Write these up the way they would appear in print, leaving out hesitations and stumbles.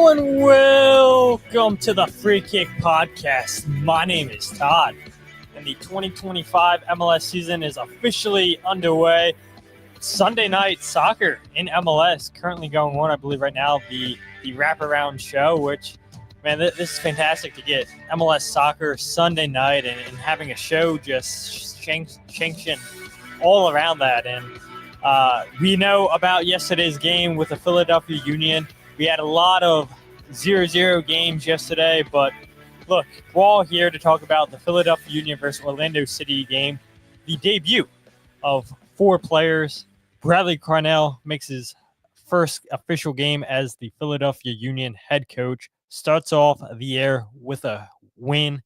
and welcome to the Free Kick Podcast. My name is Todd, and the 2025 MLS season is officially underway. Sunday night soccer in MLS currently going on, I believe, right now, the wraparound show, which, man, this is fantastic to get MLS soccer Sunday night and having a show just sanction all around that. And we know about yesterday's game with the Philadelphia Union. We had a lot of 0-0 games yesterday, but look, we're all here to talk about the Philadelphia Union versus Orlando City game, the debut of four players. Bradley Carnell makes his first official game as the Philadelphia Union head coach, starts off the year with a win.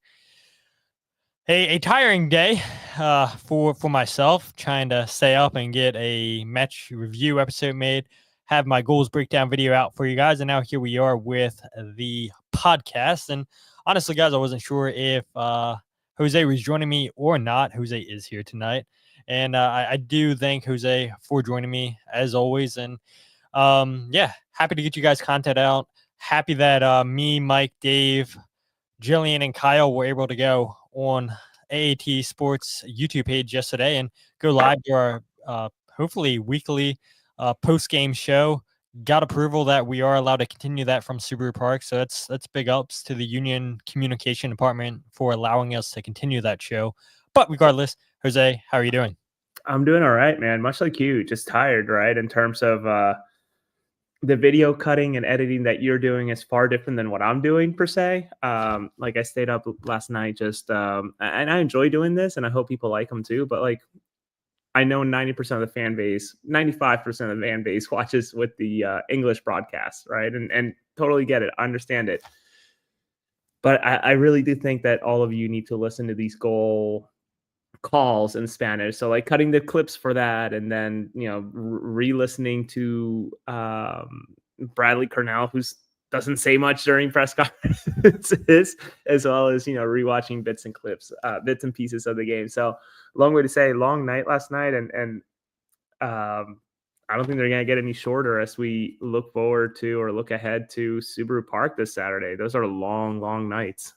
A tiring day for myself, trying to stay up and get a match review episode made, have my goals breakdown video out for you guys, and now here we are with the podcast. And honestly, guys, I wasn't sure if Jose was joining me or not. Jose is here tonight, and I do thank Jose for joining me as always. And happy to get you guys content out. Happy that me, Mike, Dave, Jillian, and Kyle were able to go on AAT Sports YouTube page yesterday and go live to our hopefully weekly post-game show. Got approval that we are allowed to continue that from Subaru Park, so that's big ups to the Union Communication Department for allowing us to continue that show. But regardless, Jose, how are you doing? I'm doing all right, man. Much like you, just tired, right? In terms of the video cutting and editing that you're doing is far different than what I'm doing per se. Like I stayed up last night and I enjoy doing this, and I hope people like them too. But like, I know 90% of the fan base, 95% of the fan base watches with the English broadcast, right? And totally get it, understand it. But I really do think that all of you need to listen to these goal calls in Spanish. So like cutting the clips for that, and then re-listening to Bradley Carnell, who doesn't say much during press conferences, as well as rewatching bits and pieces of the game. So long way to say, long night last night, and I don't think they're gonna get any shorter as we look forward to or look ahead to Subaru Park this Saturday. Those are long nights.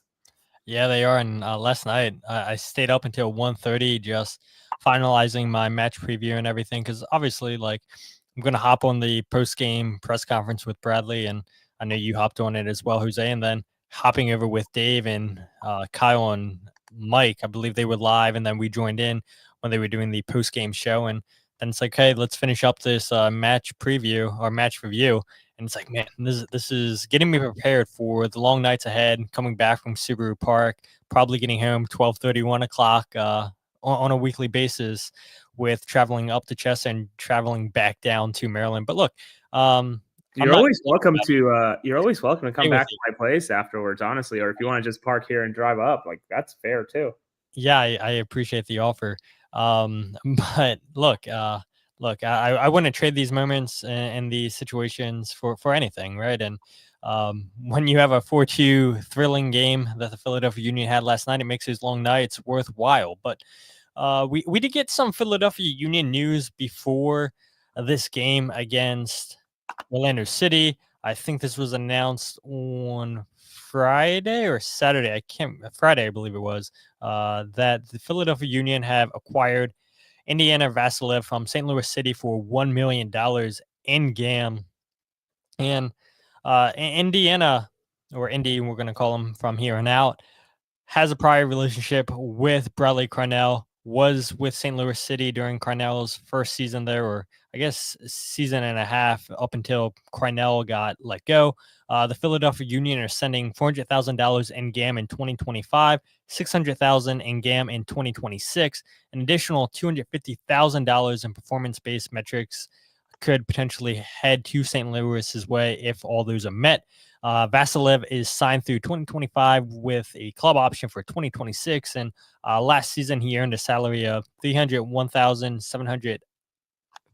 Yeah, they are. And last night, I stayed up until 1:30 just finalizing my match preview and everything, because obviously, like, I'm going to hop on the post-game press conference with Bradley, and I know you hopped on it as well, Jose, and then hopping over with Dave and Kyle and Mike. I believe they were live, and then we joined in when they were doing the post-game show, and then it's like, hey, let's finish up this match preview or match review. And it's like, man, this is getting me prepared for the long nights ahead, coming back from Subaru Park, probably getting home 12:30, 1 o'clock on a weekly basis, with traveling up to Chester and traveling back down to Maryland. But look, you're always welcome to come back to my place afterwards, honestly, or if you want to just park here and drive up, like, that's fair too. Yeah, I appreciate the offer. But look, I wouldn't trade these moments and these situations for anything, right? And when you have a 4-2 thrilling game that the Philadelphia Union had last night, it makes these long nights worthwhile. But we did get some Philadelphia Union news before this game against Orlando City. I think this was announced on Friday or Saturday. Friday, I believe it was, that the Philadelphia Union have acquired Indiana Vassilev from St. Louis City for $1 million in GAM. And Indiana, or Indy, we're going to call them from here on out, has a prior relationship with Bradley Carnell, was with St. Louis City during Carnell's first season there, or I guess season and a half, up until Carnell got let go. The Philadelphia Union are sending $400,000 in GAM in 2025, $600,000 in GAM in 2026. An additional $250,000 in performance-based metrics could potentially head to St. Louis's way if all those are met. Vassilev is signed through 2025 with a club option for 2026, and last season he earned a salary of $301,700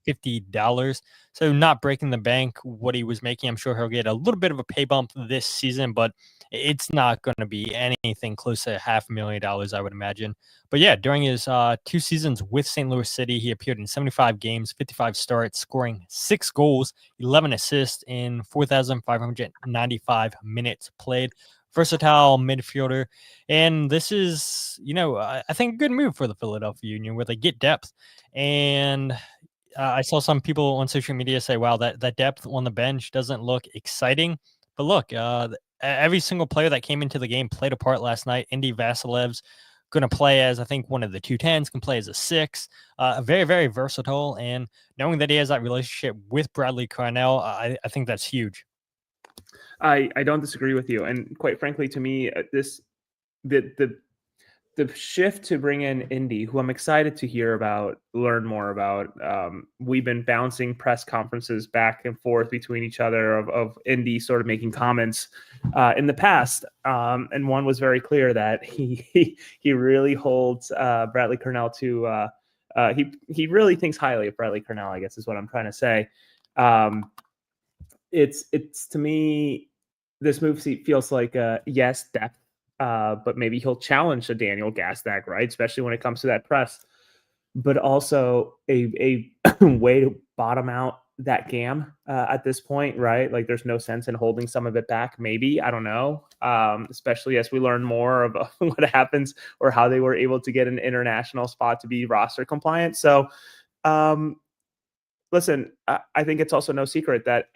$50. So not breaking the bank what he was making. I'm sure he'll get a little bit of a pay bump this season, but it's not going to be anything close to $500,000, I would imagine. But yeah, during his 2 seasons with St. Louis City, he appeared in 75 games, 55 starts, scoring 6 goals, 11 assists in 4,595 minutes played. Versatile midfielder. And this is, I think a good move for the Philadelphia Union where they get depth. And I saw some people on social media say, wow, that depth on the bench doesn't look exciting. But look, every single player that came into the game played a part last night. Indiana Vassilev's going to play as, I think, one of the 210s, can play as a 6. Very, very versatile. And knowing that he has that relationship with Bradley Carnell, I think that's huge. I don't disagree with you. And quite frankly, to me, the shift to bring in Indy, who I'm excited to learn more about. We've been bouncing press conferences back and forth between each other of Indy sort of making comments in the past. And one was very clear that he really holds Bradley Carnell to, he really thinks highly of Bradley Carnell, I guess is what I'm trying to say. It's to me, this move feels like yes, depth, but maybe he'll challenge a Daniel Gazdag, right? Especially when it comes to that press, but also a way to bottom out that GAM at this point, right? Like there's no sense in holding some of it back. Maybe, I don't know. Especially as we learn more of what happens or how they were able to get an international spot to be roster compliant. So, listen, I think it's also no secret that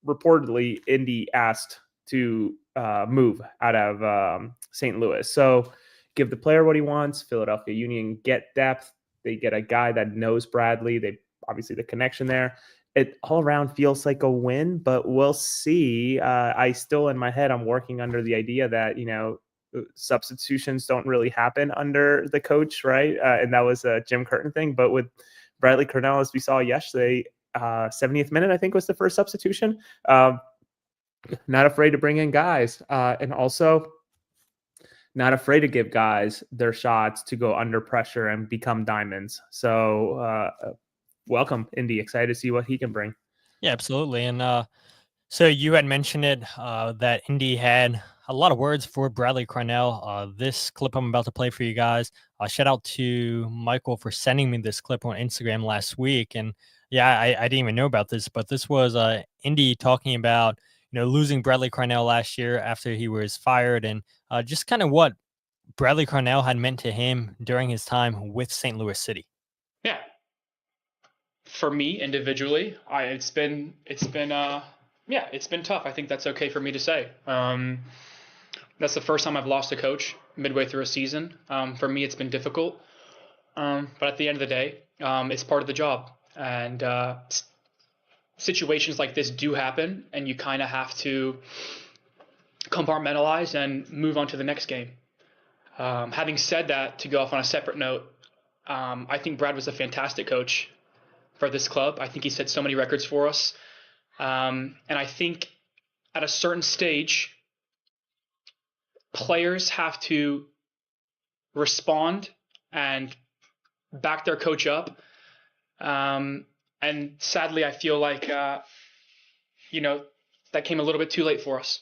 reportedly Indy asked to move out of St. Louis. So give the player what he wants. Philadelphia Union get depth. They get a guy that knows Bradley. They obviously the connection there. It all around feels like a win, but we'll see. I still in my head, I'm working under the idea that, substitutions don't really happen under the coach, right? And that was a Jim Curtin thing. But with Bradley Carnell, as we saw yesterday, 70th minute, I think was the first substitution. Not afraid to bring in guys, and also not afraid to give guys their shots to go under pressure and become diamonds. So welcome, Indy. Excited to see what he can bring. Yeah, absolutely. And so you had mentioned it, that Indy had a lot of words for Bradley Carnell. This clip I'm about to play for you guys, shout out to Michael for sending me this clip on Instagram last week. And yeah, I didn't even know about this, but this was Indy talking about, losing Bradley Carnell last year after he was fired, and just kind of what Bradley Carnell had meant to him during his time with St. Louis City. Yeah. For me individually, it's been tough. I think that's okay for me to say. That's the first time I've lost a coach midway through a season. For me, it's been difficult. But at the end of the day, it's part of the job. And situations like this do happen, and you kind of have to compartmentalize and move on to the next game. Having said that, to go off on a separate note, I think Brad was a fantastic coach for this club. I think he set so many records for us. And I think at a certain stage, players have to respond and back their coach up. And sadly, I feel like, that came a little bit too late for us.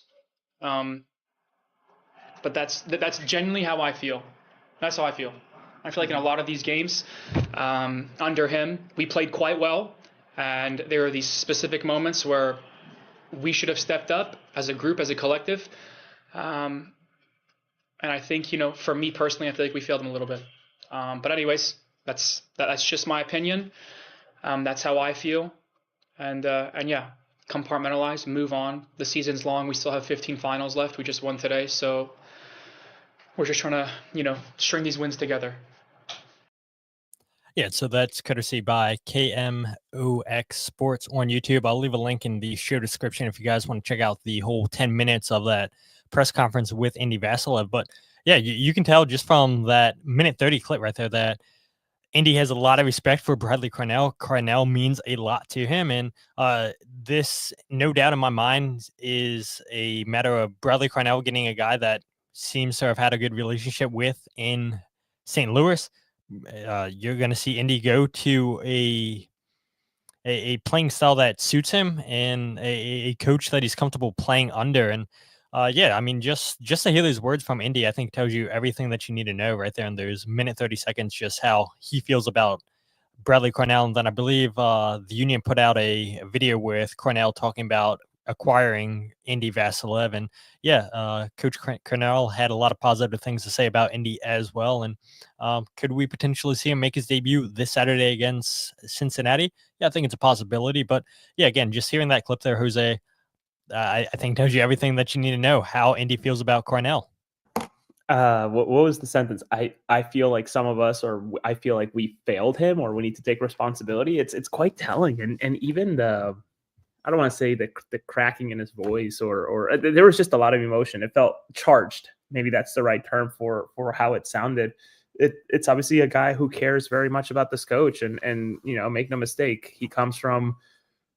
But that's genuinely how I feel. That's how I feel. I feel like in a lot of these games, under him, we played quite well. And there are these specific moments where we should have stepped up as a group, as a collective. And I think, for me personally, I feel like we failed him a little bit. But anyways, that's just my opinion. That's how I feel. And yeah, compartmentalize, move on. The season's long. We still have 15 finals left. We just won today. So we're just trying to, string these wins together. Yeah, so that's courtesy by KMOX Sports on YouTube. I'll leave a link in the show description if you guys want to check out the whole 10 minutes of that press conference with Indiana Vassilev. But yeah, you can tell just from that minute 30 clip right there that Indy has a lot of respect for Bradley Carnell. Carnell means a lot to him. And this, no doubt in my mind, is a matter of Bradley Carnell getting a guy that seems to have had a good relationship with in St. Louis. You're going to see Indy go to a a playing style that suits him and a coach that he's comfortable playing under. And yeah, I mean, just to hear those words from Indy, I think tells you everything that you need to know right there. And there's minute 30 seconds, just how he feels about Bradley Carnell. And then I believe the Union put out a video with Carnell talking about acquiring Indy Vassilev. And yeah, Coach Carnell had a lot of positive things to say about Indy as well. And could we potentially see him make his debut this Saturday against Cincinnati? Yeah, I think it's a possibility. But yeah, again, just hearing that clip there, Jose, I think tells you everything that you need to know how Indy feels about Carnell. What was the sentence? I feel like some of us, or I feel like we failed him, or we need to take responsibility. It's quite telling, and even the, I don't want to say the cracking in his voice, or there was just a lot of emotion. It felt charged. Maybe that's the right term for how it sounded. It's obviously a guy who cares very much about this coach, and make no mistake, he comes from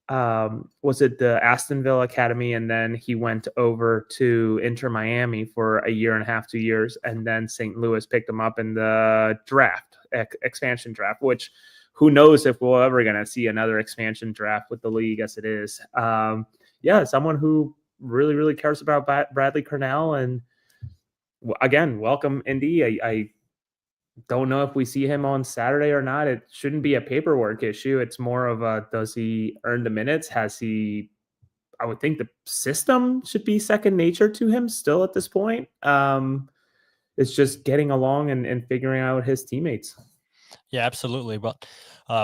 was it the Astonville Academy, and then he went over to Inter Miami for a year and a half, 2 years, and then St. Louis picked him up in the draft, expansion draft, which who knows if we're ever going to see another expansion draft with the league as it is. Yeah, someone who really, really cares about Bradley Carnell, and again, welcome Indy. I don't know if we see him on Saturday or not. It shouldn't be a paperwork issue. It's more of a, does he earn the minutes? Has he, I would think the system should be second nature to him still at this point. It's just getting along and figuring out his teammates. Yeah, absolutely. But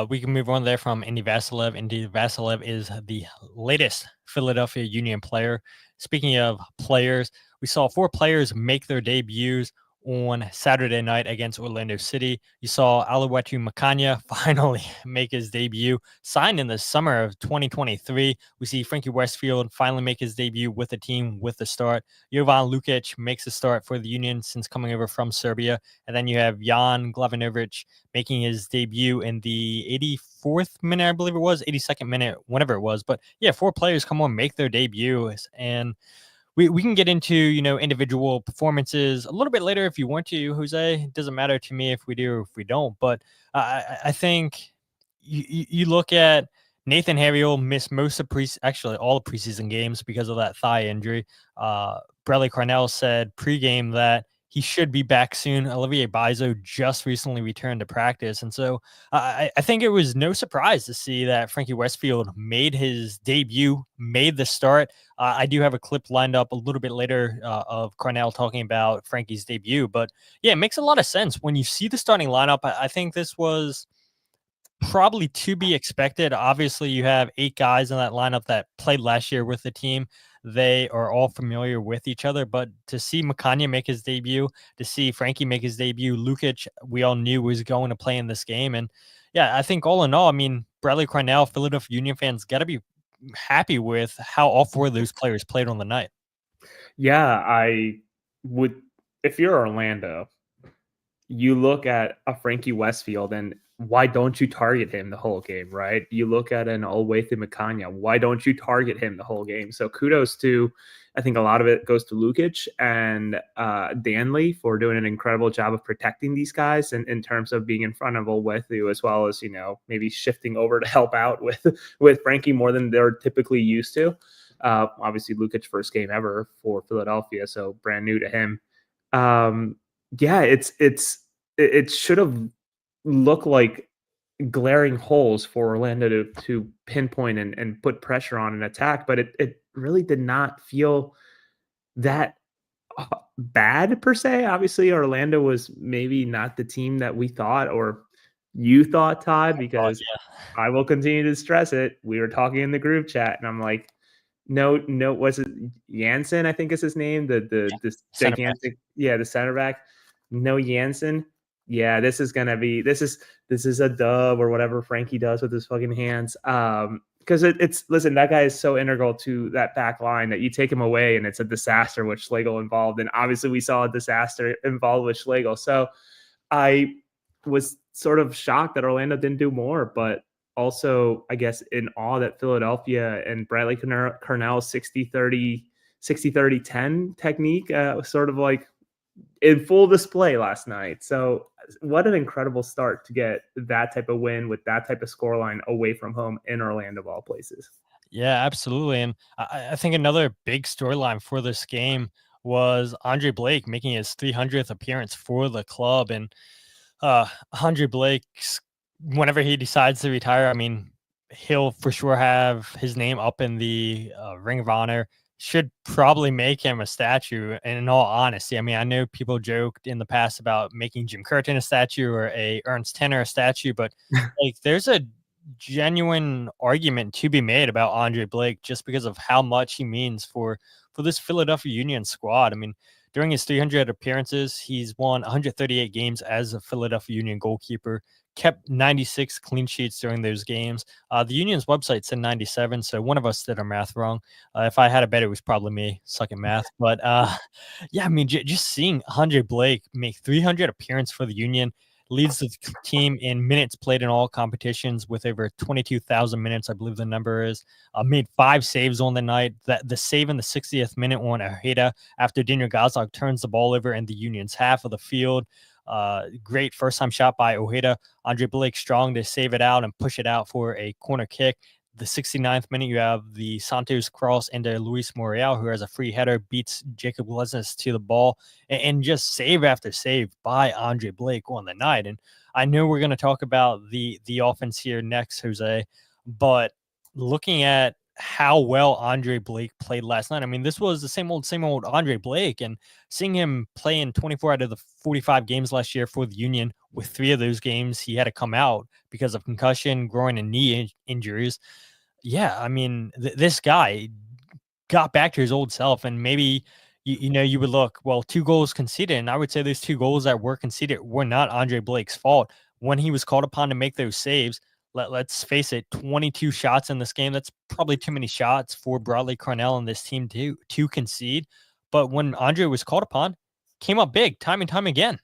we can move on there from Indy Vassilev. Indy Vassilev is the latest Philadelphia Union player. Speaking of players, we saw 4 players make their debuts on Saturday night against Orlando City. You saw Olwethu Makhanya finally make his debut, signed in the summer of 2023. We see Frankie Westfield finally make his debut with the team with the start. Jovan Lukić makes a start for the Union since coming over from Serbia. And then you have Jan Glavinovich making his debut in the 84th minute, I believe it was, 82nd minute, whenever it was. But yeah, 4 players come on, make their debuts. And we can get into, individual performances a little bit later if you want to, Jose. It doesn't matter to me if we do or if we don't. But I think you look at Nathan Harriel missed most of actually all the preseason games because of that thigh injury. Bradley Carnell said pregame that he should be back soon. Olivier Bizo just recently returned to practice. And so I think it was no surprise to see that Frankie Westfield made his debut, made the start. I do have a clip lined up a little bit later of Carnell talking about Frankie's debut. But yeah, it makes a lot of sense. When you see the starting lineup, I think this was probably to be expected. Obviously, you have 8 guys in that lineup that played last year with the team. They are all familiar with each other, but to see Makhanya make his debut, to see Frankie make his debut, Lukić, we all knew was going to play in this game. And yeah, I think all in all, I mean, Bradley Carnell, Philadelphia Union fans got to be happy with how all 4 of those players played on the night. Yeah, I would, if you're Orlando, you look at a Frankie Westfield, and why don't you target him the whole game, right? You look at an Olwethu Makhanya, why don't you target him the whole game? So kudos to, I think a lot of it goes to Lukić and Danley for doing an incredible job of protecting these guys in terms of being in front of Olwethu, as well as, maybe shifting over to help out with Frankie more than they're typically used to. Obviously, Lukić first game ever for Philadelphia, so brand new to him. Yeah, it should have looked like glaring holes for Orlando to pinpoint and put pressure on an attack, but it really did not feel that bad per se. Obviously, Orlando was maybe not the team that we thought, or you thought, Todd, because I will continue to stress it. We were talking in the group chat, and I'm like, no, was it Jansen? I think is his name. The gigantic, the center back. No Jansen. Yeah, this is a dub, or whatever Frankie does with his fucking hands. Because listen, that guy is so integral to that back line that you take him away and it's a disaster with Schlegel involved. And obviously we saw a disaster involved with Schlegel. So I was sort of shocked that Orlando didn't do more, but also, I guess, in awe that Philadelphia and Bradley Carnell's 60-30-10 technique was sort of like in full display last night. So what an incredible start to get that type of win with that type of scoreline away from home in Orlando, of all places. Yeah, absolutely. And I think another big storyline for this game was Andre Blake making his 300th appearance for the club. And Andre Blake's, whenever he decides to retire, I mean, he'll for sure have his name up in the Ring of Honor. Should probably make him a statue. And in all honesty, I mean, I know people joked in the past about making Jim Curtin a statue or a Ernst Tenner a statue, but like there's a genuine argument to be made about Andre Blake just because of how much he means for this Philadelphia Union squad. I mean, during his 300 appearances, he's won 138 games as a Philadelphia Union goalkeeper, kept 96 clean sheets during those games. The Union's website said 97, so one of us did our math wrong. If I had a bet, it was probably me, suck at math. But yeah, I mean, just seeing Andre Blake make 300 appearances for the Union, leads the team in minutes played in all competitions with over 22,000 minutes, I believe the number is. Made 5 saves on the night. The save in the 60th minute on Ojeda after Daniel Gazdag turns the ball over in the Union's half of the field. Great first-time shot by Ojeda. Andre Blake strong to save it out and push it out for a corner kick. The 69th minute, you have the Santos cross into Luis Muriel, who has a free header, beats Jacob Lesnes to the ball, and just save after save by Andre Blake on the night. And I know we're going to talk about the offense here next, Jose, but looking at how well Andre Blake played last night, I mean, this was the same old Andre Blake, and seeing him play in 24 out of the 45 games last year for the Union, with 3 of those games he had to come out because of concussion, groin, and knee injuries. Yeah, I mean, this guy got back to his old self, and maybe you would look, well, 2 goals conceded, and I would say those 2 goals that were conceded were not Andre Blake's fault. When he was called upon to make those saves, let's face it, 22 shots in this game, that's probably too many shots for Bradley Carnell and this team to concede. But when Andre was called upon, came up big time and time again.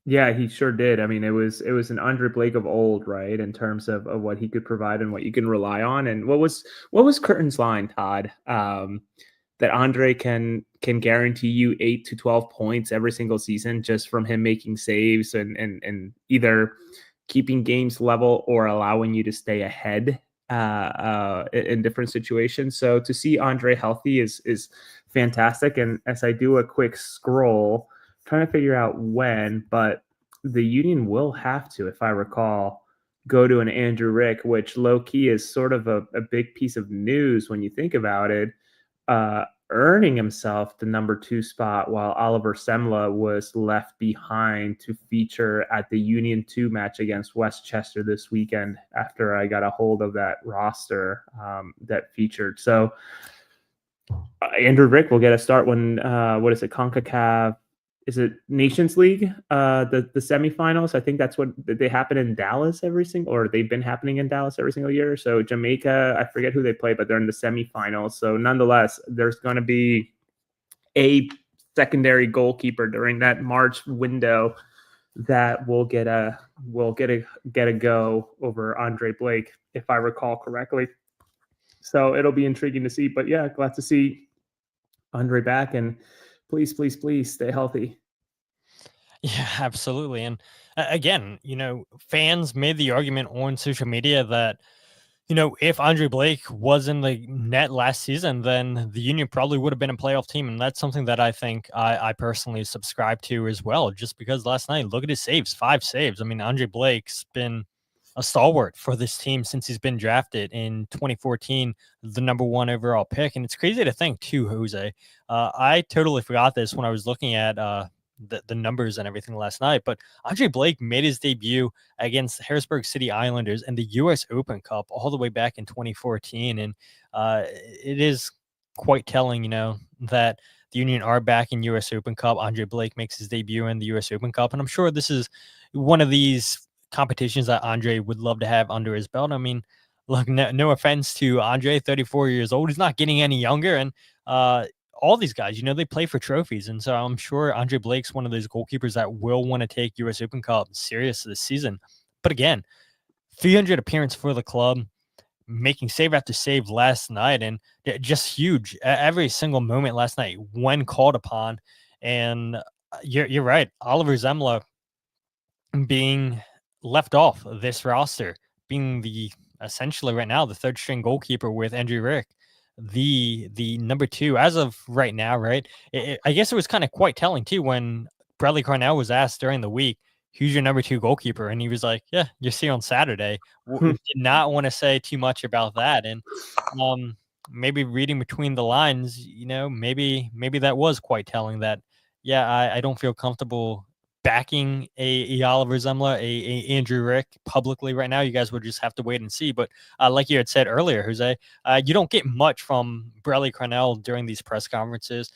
Yeah, he sure did. I mean, it was an Andre Blake of old, right? In terms of what he could provide and what you can rely on. And what was Curtin's line, Todd? That Andre can guarantee you 8 to 12 points every single season just from him making saves and either keeping games level or allowing you to stay ahead in different situations. So to see Andre healthy is fantastic. And as I do a quick scroll, trying to figure out when, but the Union will have to, if I recall, go to an Andrew Rick, which low-key is sort of a big piece of news when you think about it, earning himself the number 2 spot while Oliver Semla was left behind to feature at the Union 2 match against Westchester this weekend after I got a hold of that roster that featured. So Andrew Rick will get a start when, what is it, CONCACAF, is it Nations League, the semifinals? I think that's what they happen in Dallas or they've been happening in Dallas every single year. So Jamaica, I forget who they play, but they're in the semifinals. So nonetheless, there's going to be a secondary goalkeeper during that March window that will get a go over Andre Blake, if I recall correctly. So it'll be intriguing to see. But yeah, glad to see Andre back, and please, please, please stay healthy. Yeah, absolutely. And again, fans made the argument on social media that, if Andre Blake was in the net last season, then the Union probably would have been a playoff team. And that's something that I think I personally subscribe to as well, just because last night, look at his saves, 5 saves. I mean, Andre Blake's been a stalwart for this team since he's been drafted in 2014, the number 1 overall pick. And it's crazy to think too, Jose. I totally forgot this when I was looking at the numbers and everything last night, but Andre Blake made his debut against the Harrisburg City Islanders in the U.S. Open Cup all the way back in 2014. And it is quite telling, that the Union are back in U.S. Open Cup. Andre Blake makes his debut in the U.S. Open Cup. And I'm sure this is one of these competitions that Andre would love to have under his belt. I mean, look, no offense to Andre, 34 years old. He's not getting any younger. And all these guys, they play for trophies. And so I'm sure Andre Blake's one of those goalkeepers that will want to take U.S. Open Cup serious this season. But again, 300 appearance for the club, making save after save last night, and just huge every single moment last night when called upon. And You're right. Oliver Zemla being left off this roster, being the essentially right now the third string goalkeeper with Andrew Rick, the number two as of right now, right? I guess it was kind of quite telling too when Bradley Carnell was asked during the week, "Who's your number two goalkeeper?" And he was like, "Yeah, you'll see on Saturday." Did not want to say too much about that, and maybe reading between the lines, maybe that was quite telling. That yeah, I don't feel comfortable backing a Oliver Zemla, a Andrew Rick publicly right now. You guys would just have to wait and see. But like you had said earlier, Jose, you don't get much from Bradley Carnell during these press conferences.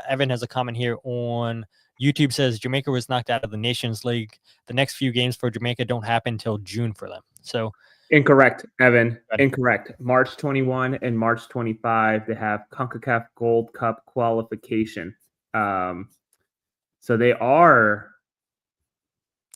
Evan has a comment here on YouTube, says Jamaica was knocked out of the Nations League. The next few games for Jamaica don't happen until June for them. So Incorrect, Evan. Incorrect. March 21 and March 25, they have CONCACAF Gold Cup qualification. So they are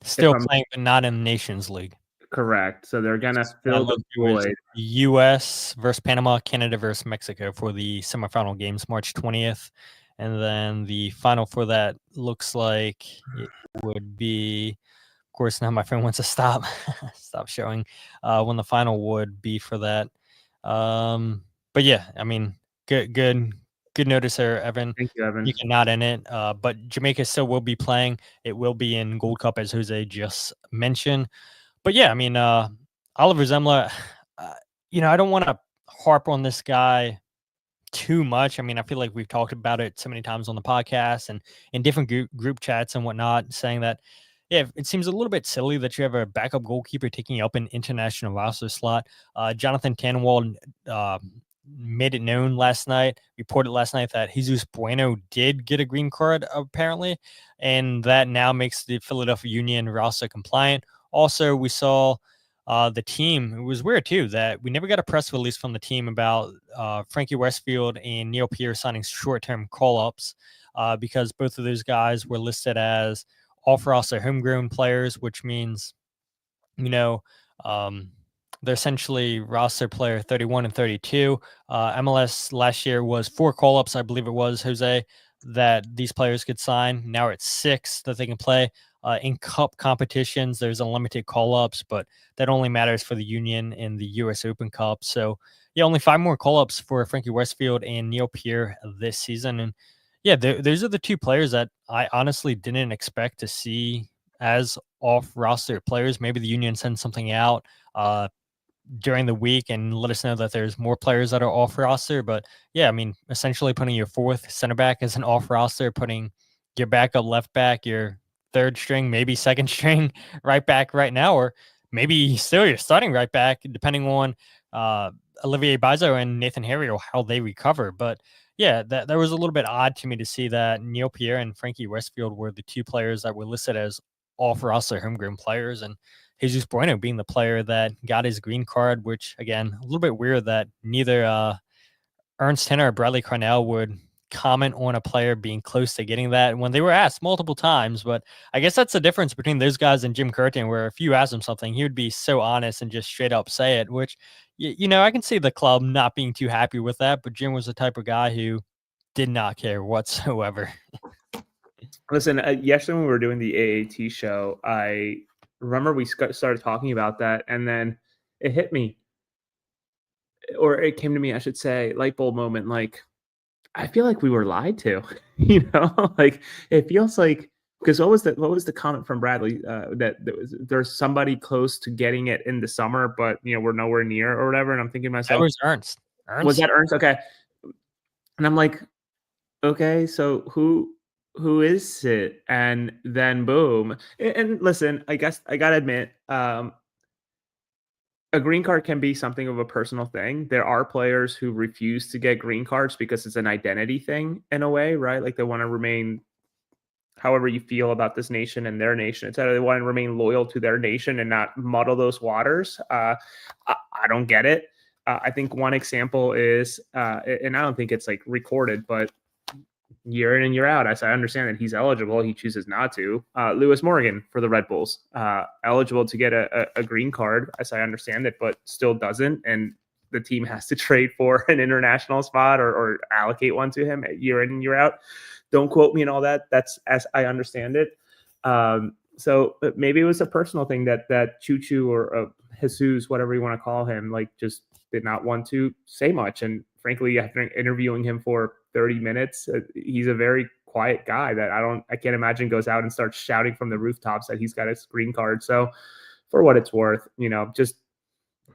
still playing, but not in the Nations League. Correct. So they're going to fill the void. U.S. versus Panama, Canada versus Mexico for the semifinal games, March 20th. And then the final for that looks like it would be, of course, now my friend wants to stop showing when the final would be for that. But yeah, I mean, good notice there, Evan. Thank you, Evan. You can nod in it, but Jamaica still will be playing. It will be in Gold Cup, as Jose just mentioned. But yeah, I mean, Oliver Zemla, I don't want to harp on this guy too much. I mean, I feel like we've talked about it so many times on the podcast and in different group chats and whatnot, saying that, yeah, it seems a little bit silly that you have a backup goalkeeper taking up an international roster slot. Jonathan Tannenwald made it known reported last night that Jesus Bueno did get a green card, apparently, and that now makes the Philadelphia Union roster compliant. Also, we saw the team. It was weird, too, that we never got a press release from the team about Frankie Westfield and Neil Pierce signing short-term call-ups because both of those guys were listed as off-roster homegrown players, which means, they're essentially roster player 31 and 32. MLS last year was 4 call-ups, I believe it was, Jose, that these players could sign. Now it's 6 that they can play. In cup competitions, there's unlimited call-ups, but that only matters for the Union in the U.S. Open Cup. So, yeah, only 5 more call-ups for Frankie Westfield and Neil Pierre this season. And, yeah, those are the 2 players that I honestly didn't expect to see as off-roster players. Maybe the Union sends something out during the week and let us know that there's more players that are off-roster. But, yeah, I mean, essentially putting your 4th center back as an off-roster, putting your backup left back, your third string, maybe second string right back right now, or maybe still you're starting right back, depending on Olivier Bizo and Nathan Harry or how they recover. But yeah, that was a little bit odd to me to see that Neil Pierre and Frankie Westfield were the 2 players that were listed as off-roster homegrown players, and Jesus Bueno being the player that got his green card, which, again, a little bit weird that neither Ernst Tanner or Bradley Carnell would comment on a player being close to getting that when they were asked multiple times. But I guess that's the difference between those guys and Jim Curtin, where if you ask him something, he would be so honest and just straight up say it, which, I can see the club not being too happy with that. But Jim was the type of guy who did not care whatsoever. Listen, yesterday when we were doing the AAT show, I remember we started talking about that, and then it hit me, or it came to me, I should say, light bulb moment, like, I feel like we were lied to, like it feels like, because what was the comment from Bradley that there's somebody close to getting it in the summer, but we're nowhere near or whatever. And I'm thinking to myself, that was Ernst. Was that Ernst? Okay. And I'm like, okay, so who is it? And then boom. And listen, I guess I gotta admit, a green card can be something of a personal thing. There are players who refuse to get green cards because it's an identity thing in a way, right? Like they want to remain, however you feel about this nation and their nation, etc. They want to remain loyal to their nation and not muddle those waters. I don't get it. I think one example is, and I don't think it's like recorded, but year in and year out, as I understand that he's eligible, he chooses not to. Lewis Morgan for the Red Bulls, eligible to get a green card, as I understand it, but still doesn't. And the team has to trade for an international spot or allocate one to him year in and year out. don't quote me and all that. That's as I understand it. So maybe it was a personal thing that Choo Choo or Jesus, whatever you want to call him, like just did not want to say much. And frankly, after interviewing him for 30 minutes, he's a very quiet guy that I can't imagine goes out and starts shouting from the rooftops that he's got a green card. So for what it's worth, just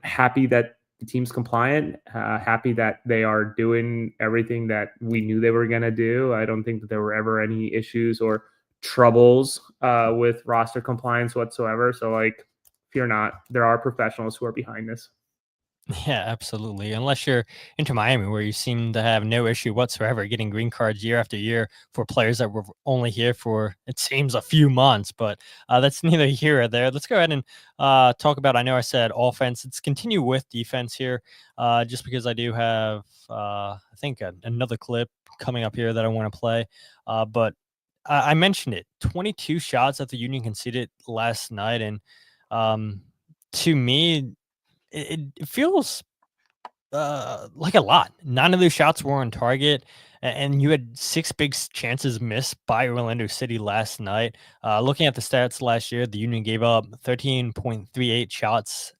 happy that the team's compliant, happy that they are doing everything that we knew they were going to do. I don't think that there were ever any issues or troubles with roster compliance whatsoever. So like, fear not, there are professionals who are behind this. Yeah, absolutely. Unless you're Inter Miami, where you seem to have no issue whatsoever getting green cards year after year for players that were only here for, it seems, a few months. But that's neither here or there. Let's go ahead and talk about, I know I said offense. Let's continue with defense here, just because I do have, I think, another clip coming up here that I want to play. But I mentioned it, 22 shots that the Union conceded last night. And to me, it feels like a lot. None of those shots were on target, and you had 6 big chances missed by Orlando City last night. Looking at the stats last year, the Union gave up 13.38 shots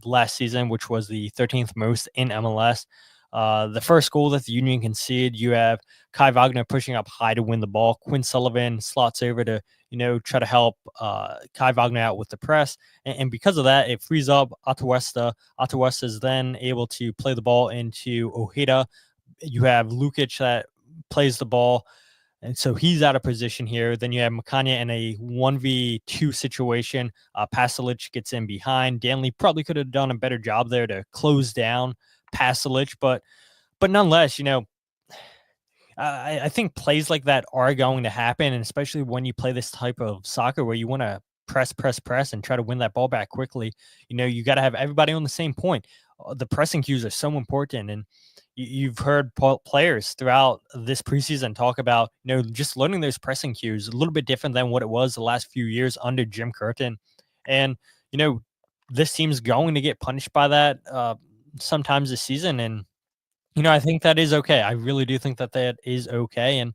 last season, which was the 13th most in MLS. The first goal that the Union conceded, you have Kai Wagner pushing up high to win the ball. Quinn Sullivan slots over to, try to help Kai Wagner out with the press. And because of that, it frees up Atuesta. Atuesta is then able to play the ball into Ojeda. You have Lukić that plays the ball, and so he's out of position here. Then you have Makhanya in a 1v2 situation. Pasalic gets in behind. Danley probably could have done a better job there to close down Pasalic, but nonetheless, I think plays like that are going to happen, and especially when you play this type of soccer where you want to press and try to win that ball back quickly. You got to have everybody on the same point. The pressing cues are so important, and you've heard players throughout this preseason talk about just learning those pressing cues, a little bit different than what it was the last few years under Jim Curtin, and this team's going to get punished by that sometimes this season, and I think that is okay. I really do think that is okay. And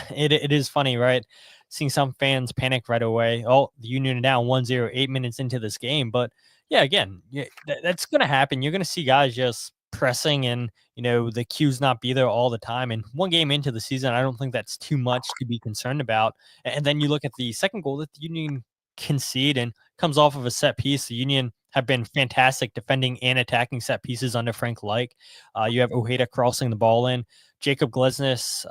it is funny, right? Seeing some fans panic right away. Oh, the Union are down 1-0, 8 minutes into this game. But yeah, again, that's going to happen. You're going to see guys just pressing and, the cues not be there all the time. And one game into the season, I don't think that's too much to be concerned about. And then you look at the second goal that the Union concede and comes off of a set piece. The Union have been fantastic defending and attacking set pieces under Frank Leik. You have Ojeda crossing the ball in. Jacob Glesnes,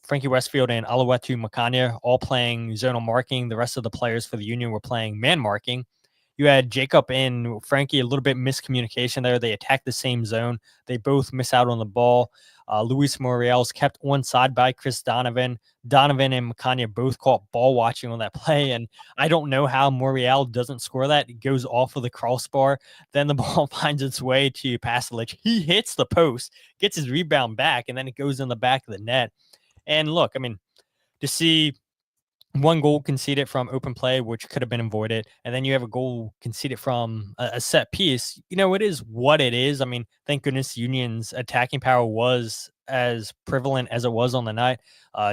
Frankie Westfield, and Olwethu Makhanya all playing zonal marking. The rest of the players for the Union were playing man marking. You had Jacob and Frankie, a little bit miscommunication there. They attack the same zone. They both miss out on the ball. Luis Muriel is kept one side by Chris Donovan. Donovan and Makhanya both caught ball watching on that play, and I don't know how Muriel doesn't score that. It goes off of the crossbar. Then the ball finds its way to Pasalic. He hits the post, gets his rebound back, and then it goes in the back of the net. And look, I mean, to see one goal conceded from open play, which could have been avoided, and then you have a goal conceded from a set piece. It is what it is. I mean, thank goodness Union's attacking power was as prevalent as it was on the night.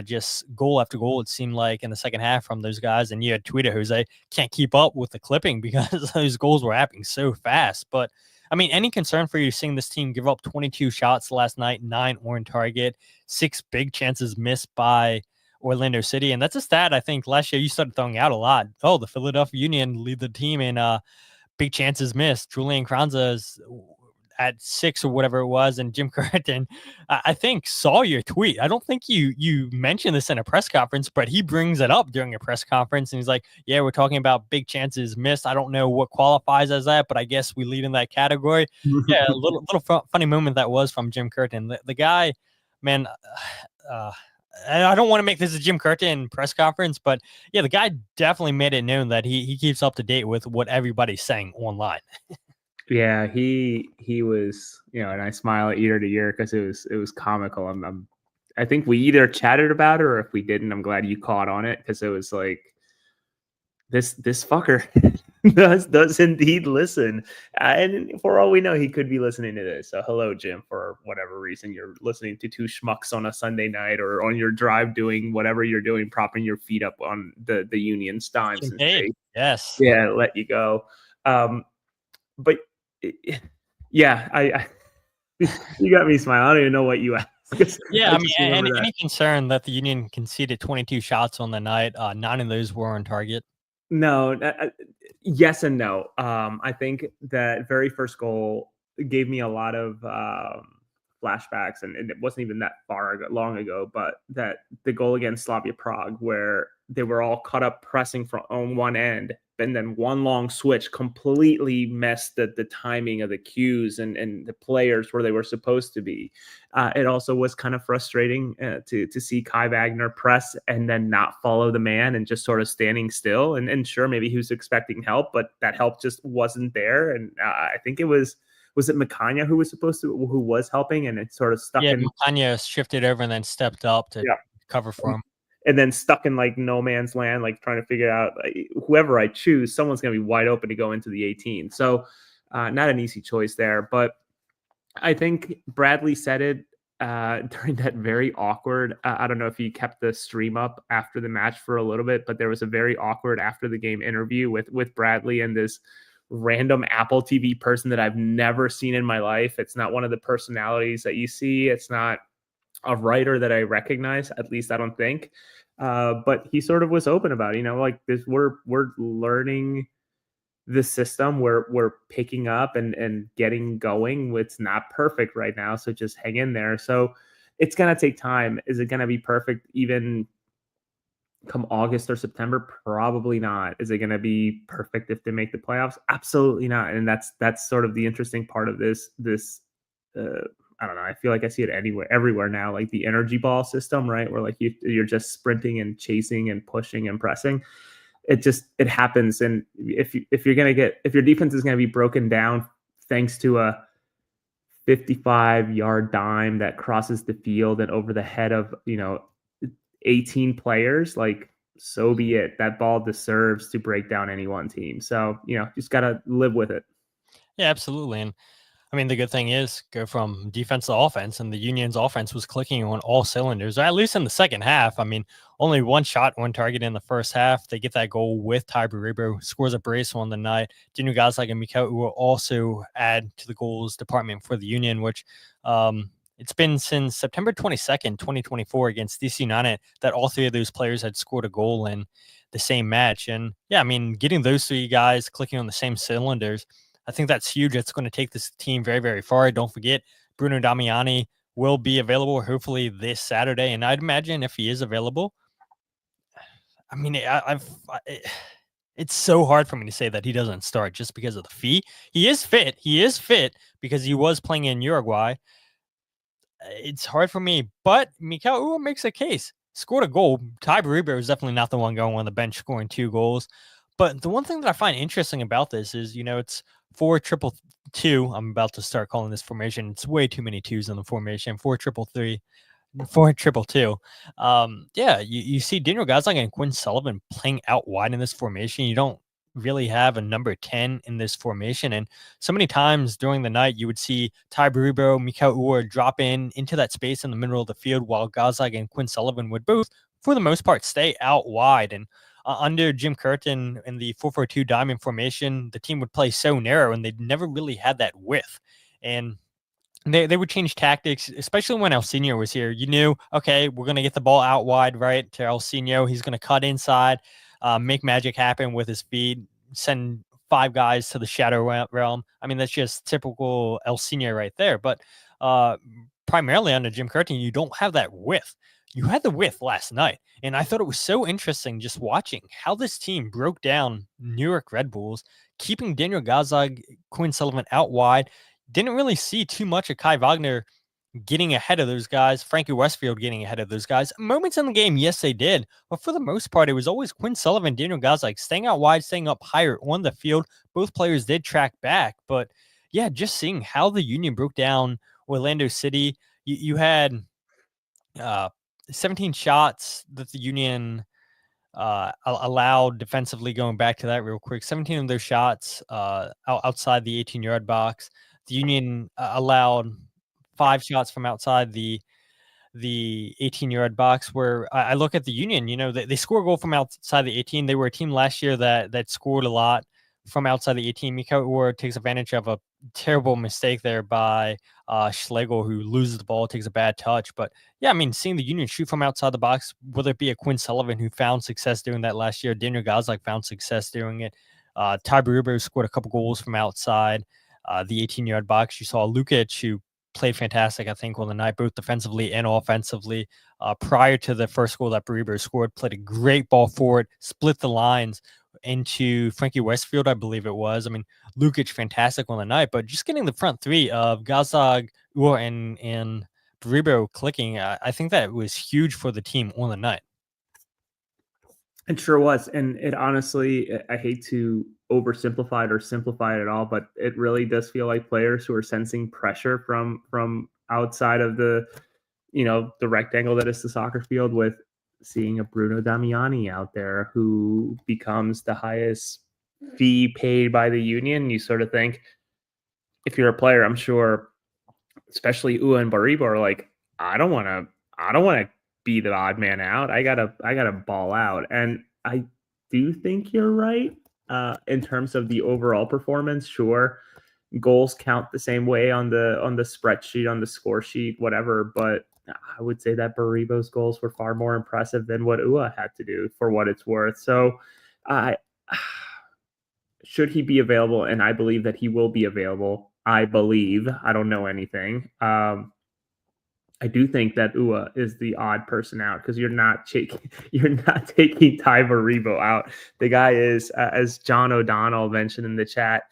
Just goal after goal, it seemed like in the second half from those guys. And you had Twitter, Jose, can't keep up with the clipping because those goals were happening so fast. But I mean, any concern for you seeing this team give up 22 shots last night, 9 on target, 6 big chances missed by Orlando City? And that's a stat I think last year you started throwing out a lot. Oh, the Philadelphia Union lead the team in big chances missed. Julian Kranza is at 6 or whatever it was, and Jim Curtin, I think, saw your tweet. I don't think you mentioned this in a press conference, but he brings it up during a press conference, and he's like, yeah, we're talking about big chances missed. I don't know what qualifies as that, but I guess we lead in that category. Yeah, a little funny moment that was from Jim Curtin. The guy, man, I don't want to make this a Jim Curtin press conference, but yeah, the guy definitely made it known that he keeps up to date with what everybody's saying online. Yeah, he was, and I smile ear to ear because it was comical. I think we either chatted about it, or if we didn't, I'm glad you caught on it, because it was like this fucker. does indeed listen. And for all we know, he could be listening to this. So hello, Jim, for whatever reason you're listening to two schmucks on a Sunday night or on your drive doing whatever you're doing, propping your feet up on the Union's dime since they Yes. let you go. But yeah, I you got me smiling. I don't even know what you asked. Yeah, I mean, any concern that the Union conceded 22 shots on the night, 9 of those were on target? No, yes and no. I think that very first goal gave me a lot of flashbacks, and it wasn't even that long ago, but that the goal against Slavia Prague, where they were all caught up pressing from on one end, and then one long switch completely messed the timing of the cues and the players where they were supposed to be. It also was kind of frustrating to see Kai Wagner press and then not follow the man and just sort of standing still. And sure, maybe he was expecting help, but that help just wasn't there. And I think it was it Makhanya who was helping, and it sort of stuck in. Makhanya shifted over and then stepped up to cover for him. And then stuck in like no man's land, like trying to figure out whoever I choose, someone's going to be wide open to go into the 18. So not an easy choice there. But I think Bradley said it during that very awkward, I don't know if he kept the stream up after the match for a little bit, but there was a very awkward after the game interview with Bradley and this random Apple TV person that I've never seen in my life. It's not one of the personalities that you see. It's not a writer that I recognize, at least I don't think. But he sort of was open about it, like this, we're learning the system, we're picking up and getting going. It's not perfect right now, so just hang in there. So it's going to take time. Is it going to be perfect even come August or September? Probably not. Is it going to be perfect if they make the playoffs? Absolutely not. And that's sort of the interesting part of this I don't know. I feel like I see it everywhere now, like the energy ball system, right? Where like you're just sprinting and chasing and pushing and pressing. It happens. And if your defense is going to be broken down thanks to a 55-yard dime that crosses the field and over the head of 18 players, like, so be it. That ball deserves to break down any one team. So just got to live with it. Yeah, absolutely. And I mean, the good thing is go from defense to offense, and the Union's offense was clicking on all cylinders, or at least in the second half. I mean, only one shot, one target in the first half. They get that goal with Todd Baribo, scores a brace on the night. Daniel Gazdag and Mikhail will also add to the goals department for the Union, which it's been since September 22nd, 2024 against DC United that all three of those players had scored a goal in the same match. And yeah, I mean, getting those three guys clicking on the same cylinders, I think that's huge. It's going to take this team very, very far. Don't forget, Bruno Damiani will be available hopefully this Saturday. And I'd imagine if he is available, I mean, it's so hard for me to say that he doesn't start just because of the fee. He is fit. He is fit because he was playing in Uruguay. It's hard for me, but Mikhail Uhre makes a case. Scored a goal. Ty Baribo is definitely not the one going on the bench scoring 2 goals. But the one thing that I find interesting about this is, it's 4-2-2. I'm about to start calling this formation. It's way too many twos in the formation. 4-3-3, 4-2-2. Yeah, you see Daniel Gazdag and Quinn Sullivan playing out wide in this formation. You don't really have a number 10 in this formation. And so many times during the night, you would see Ty Baribo, Mikhail Uhre drop into that space in the middle of the field, while Gazdag and Quinn Sullivan would both, for the most part, stay out wide. And under Jim Curtin in the 4-4-2 diamond formation, the team would play so narrow and they'd never really had that width. And they would change tactics, especially when Elsinho was here. You knew, okay, we're going to get the ball out wide, right, to Elsinho. He's going to cut inside, make magic happen with his feet, send 5 guys to the shadow realm. I mean, that's just typical Elsinho right there. But primarily under Jim Curtin, you don't have that width. You had the width last night, and I thought it was so interesting just watching how this team broke down New York Red Bulls, keeping Daniel Gazdag, Quinn Sullivan out wide. Didn't really see too much of Kai Wagner getting ahead of those guys, Frankie Westfield getting ahead of those guys. Moments in the game, yes, they did, but for the most part, it was always Quinn Sullivan, Daniel Gazdag staying out wide, staying up higher on the field. Both players did track back, but yeah, just seeing how the Union broke down Orlando City. You had 17 shots that the Union allowed defensively, going back to that real quick, 17 of their shots outside the 18-yard box. The Union allowed 5 shots from outside the 18-yard box, where I look at the Union, they score a goal from outside the 18. They were a team last year that scored a lot from outside the 18. Mikhail takes advantage of a terrible mistake there by Schlegel, who loses the ball, takes a bad touch. But yeah, I mean, seeing the Union shoot from outside the box, whether it be a Quinn Sullivan, who found success doing that last year, Daniel Gazlak found success doing it. Ty Baribo scored a couple goals from outside the 18-yard box. You saw Lukić, who played fantastic, I think, on the night, both defensively and offensively. Prior to the first goal that Baribo scored, played a great ball forward, split the lines into Frankie Westfield, I believe it was. I mean, Lukić fantastic on the night, but just getting the front three of Gazag, Ur, and Baribo clicking, I think that was huge for the team on the night. It sure was. And it honestly, I hate to oversimplify it or simplify it at all, but it really does feel like players who are sensing pressure from outside of the rectangle that is the soccer field, with seeing a Bruno Damiani out there who becomes the highest fee paid by the Union. You sort of think, if you're a player, I'm sure, especially Ua and Baribo, are like, I don't want to be the odd man out. I gotta ball out. And I do think you're right in terms of the overall performance. Sure, goals count the same way on the spreadsheet, on the score sheet, whatever. But I would say that Baribo's goals were far more impressive than what Ua had to do, for what it's worth. So should he be available? And I believe that he will be available. I believe. I don't know anything. I do think that Ua is the odd person out, because you're not taking Ty Baribo out. The guy is, as John O'Donnell mentioned in the chat,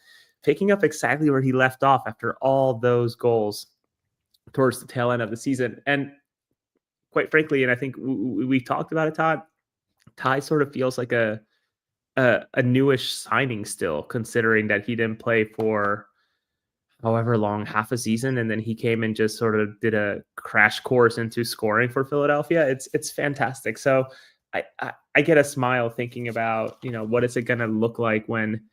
picking up exactly where he left off after all those goals towards the tail end of the season. And quite frankly, and I think we talked about it, Todd, Ty sort of feels like a newish signing still, considering that he didn't play for however long, half a season, and then he came and just sort of did a crash course into scoring for Philadelphia. It's fantastic. So I get a smile thinking about, what is it going to look like when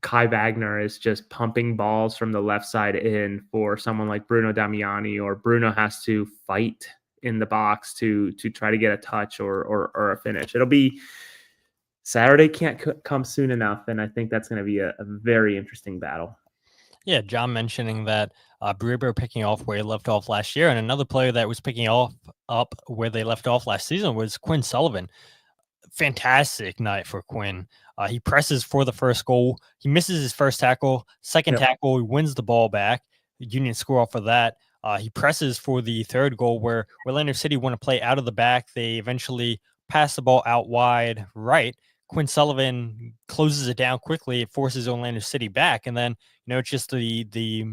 Kai Wagner is just pumping balls from the left side in for someone like Bruno Damiani, or Bruno has to fight in the box to try to get a touch or a finish. It'll be Saturday can't come soon enough, and I think that's going to be a very interesting battle. Yeah, John mentioning that Baribo picking off where he left off last year, and another player that was picking up where they left off last season was Quinn Sullivan. Fantastic night for Quinn. He presses for the first goal. He misses his first tackle. Second tackle, he wins the ball back. The Union score off of that. He presses for the third goal, where Orlando City want to play out of the back. They eventually pass the ball out wide right. Quinn Sullivan closes it down quickly. It forces Orlando City back. And then, it's just the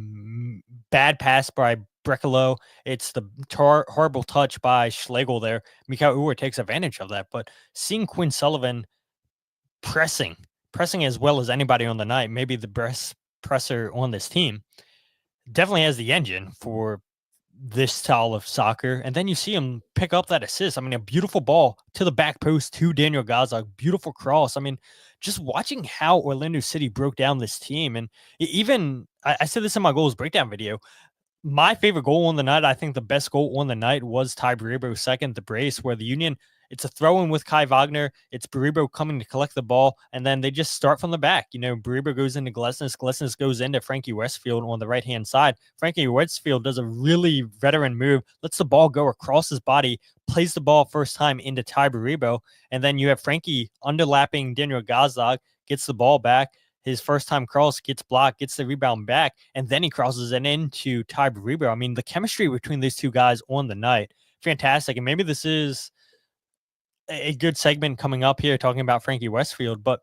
bad pass by Brekalo. It's the horrible touch by Schlegel there. Mikhail Ur takes advantage of that. But seeing Quinn Sullivan pressing as well as anybody on the night, maybe the best presser on this team, definitely has the engine for this style of soccer. And then you see him pick up that assist. I mean, a beautiful ball to the back post to Daniel Gazag, beautiful cross. I mean, just watching how Orlando City broke down this team. And even I said this in my goals breakdown video, my favorite goal on the night, I think the best goal on the night, was Ty Baribo's second, the brace, where the Union, it's a throw-in with Kai Wagner. It's Baribo coming to collect the ball, and then they just start from the back. Baribo goes into Glesnes goes into Frankie Westfield on the right-hand side. Frankie Westfield does a really veteran move, lets the ball go across his body, plays the ball first time into Ty Baribo, and then you have Frankie underlapping Daniel Gazag, gets the ball back. His first-time cross gets blocked, gets the rebound back, and then he crosses it into Ty Baribo. I mean, the chemistry between these two guys on the night, fantastic. And maybe this is a good segment coming up here talking about Frankie Westfield, but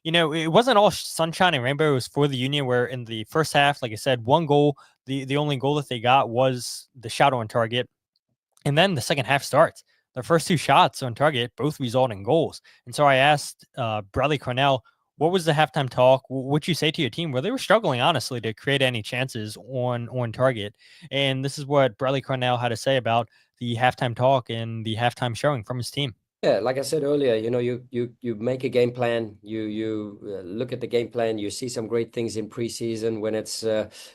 it wasn't all sunshine and rainbows for the Union, where in the first half, like I said, one goal, the only goal that they got was the shot on target. And then the second half starts. The first two shots on target both result in goals. And so I asked Bradley Carnell, what was the halftime talk? What'd you say to your team? Where they were struggling, honestly, to create any chances on target. And this is what Bradley Carnell had to say about the halftime talk and the halftime showing from his team. Yeah, like I said earlier, you make a game plan, you look at the game plan, you see some great things in preseason when it's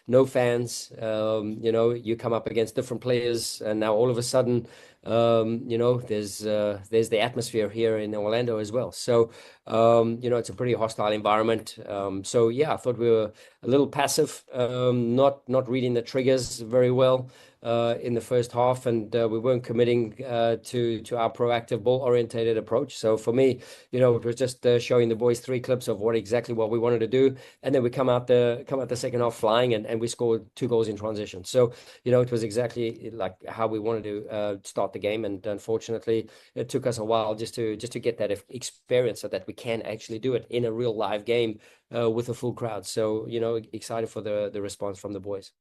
no fans. You come up against different players, and now all of a sudden, there's the atmosphere here in Orlando as well. So it's a pretty hostile environment. So yeah, I thought we were a little passive, not reading the triggers very well in the first half, and we weren't committing to our proactive ball-orientated approach. So for me, it was just showing the boys 3 clips of exactly what we wanted to do, and then we come out the second half flying, and we scored 2 goals in transition. So it was exactly like how we wanted to start the game, and unfortunately, it took us a while just to get that experience so that we can actually do it in a real live game with a full crowd. So excited for the response from the boys.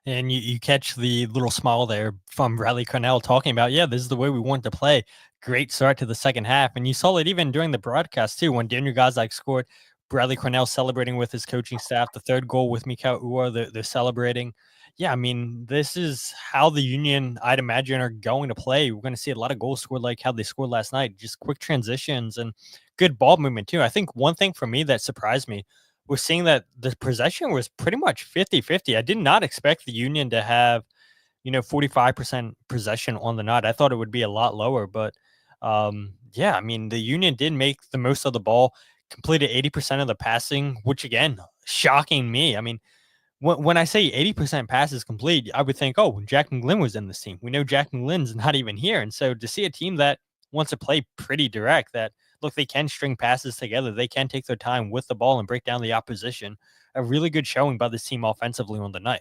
And you catch the little smile there from Bradley Carnell talking about, yeah, this is the way we want to play. Great start to the second half. And you saw it even during the broadcast, too, when Daniel Gazak scored. Bradley Carnell celebrating with his coaching staff. The third goal with Mikhail Uhre, they're celebrating. Yeah, I mean, this is how the Union, I'd imagine, are going to play. We're going to see a lot of goals scored like how they scored last night. Just quick transitions and good ball movement, too. I think one thing for me that surprised me, we're seeing that the possession was pretty much 50-50. I did not expect the Union to have, 45% possession on the night. I thought it would be a lot lower, but yeah, I mean, the Union did make the most of the ball, completed 80% of the passing, which again, shocking me. I mean, when I say 80% passes complete, I would think, oh, Jack McGlynn was in this team. We know Jack McGlynn's not even here. And so to see a team that wants to play pretty direct, that look, they can string passes together, they can take their time with the ball and break down the opposition, a really good showing by this team offensively on the night.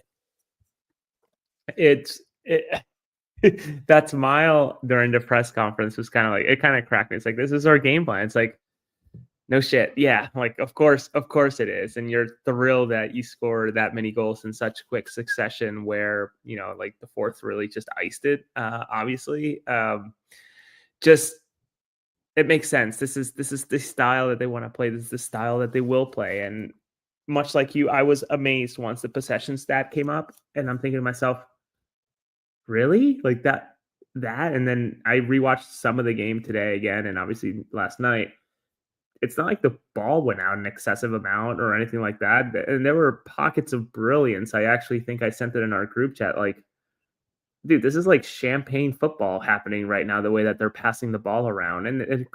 That smile during the press conference was kind of like, it kind of cracked me. It's like, this is our game plan. It's like, no shit. Yeah. Like, of course it is. And you're thrilled that you scored that many goals in such quick succession where, like the fourth really just iced it. Obviously, just, it makes sense. This is the style that they want to play. This is the style that they will play. And much like you, I was amazed once the possession stat came up, and I'm thinking to myself, really? Like that? And then I rewatched some of the game today again, and obviously last night. It's not like the ball went out an excessive amount or anything like that. And there were pockets of brilliance. I actually think I sent it in our group chat. Like, dude, this is like champagne football happening right now, the way that they're passing the ball around. And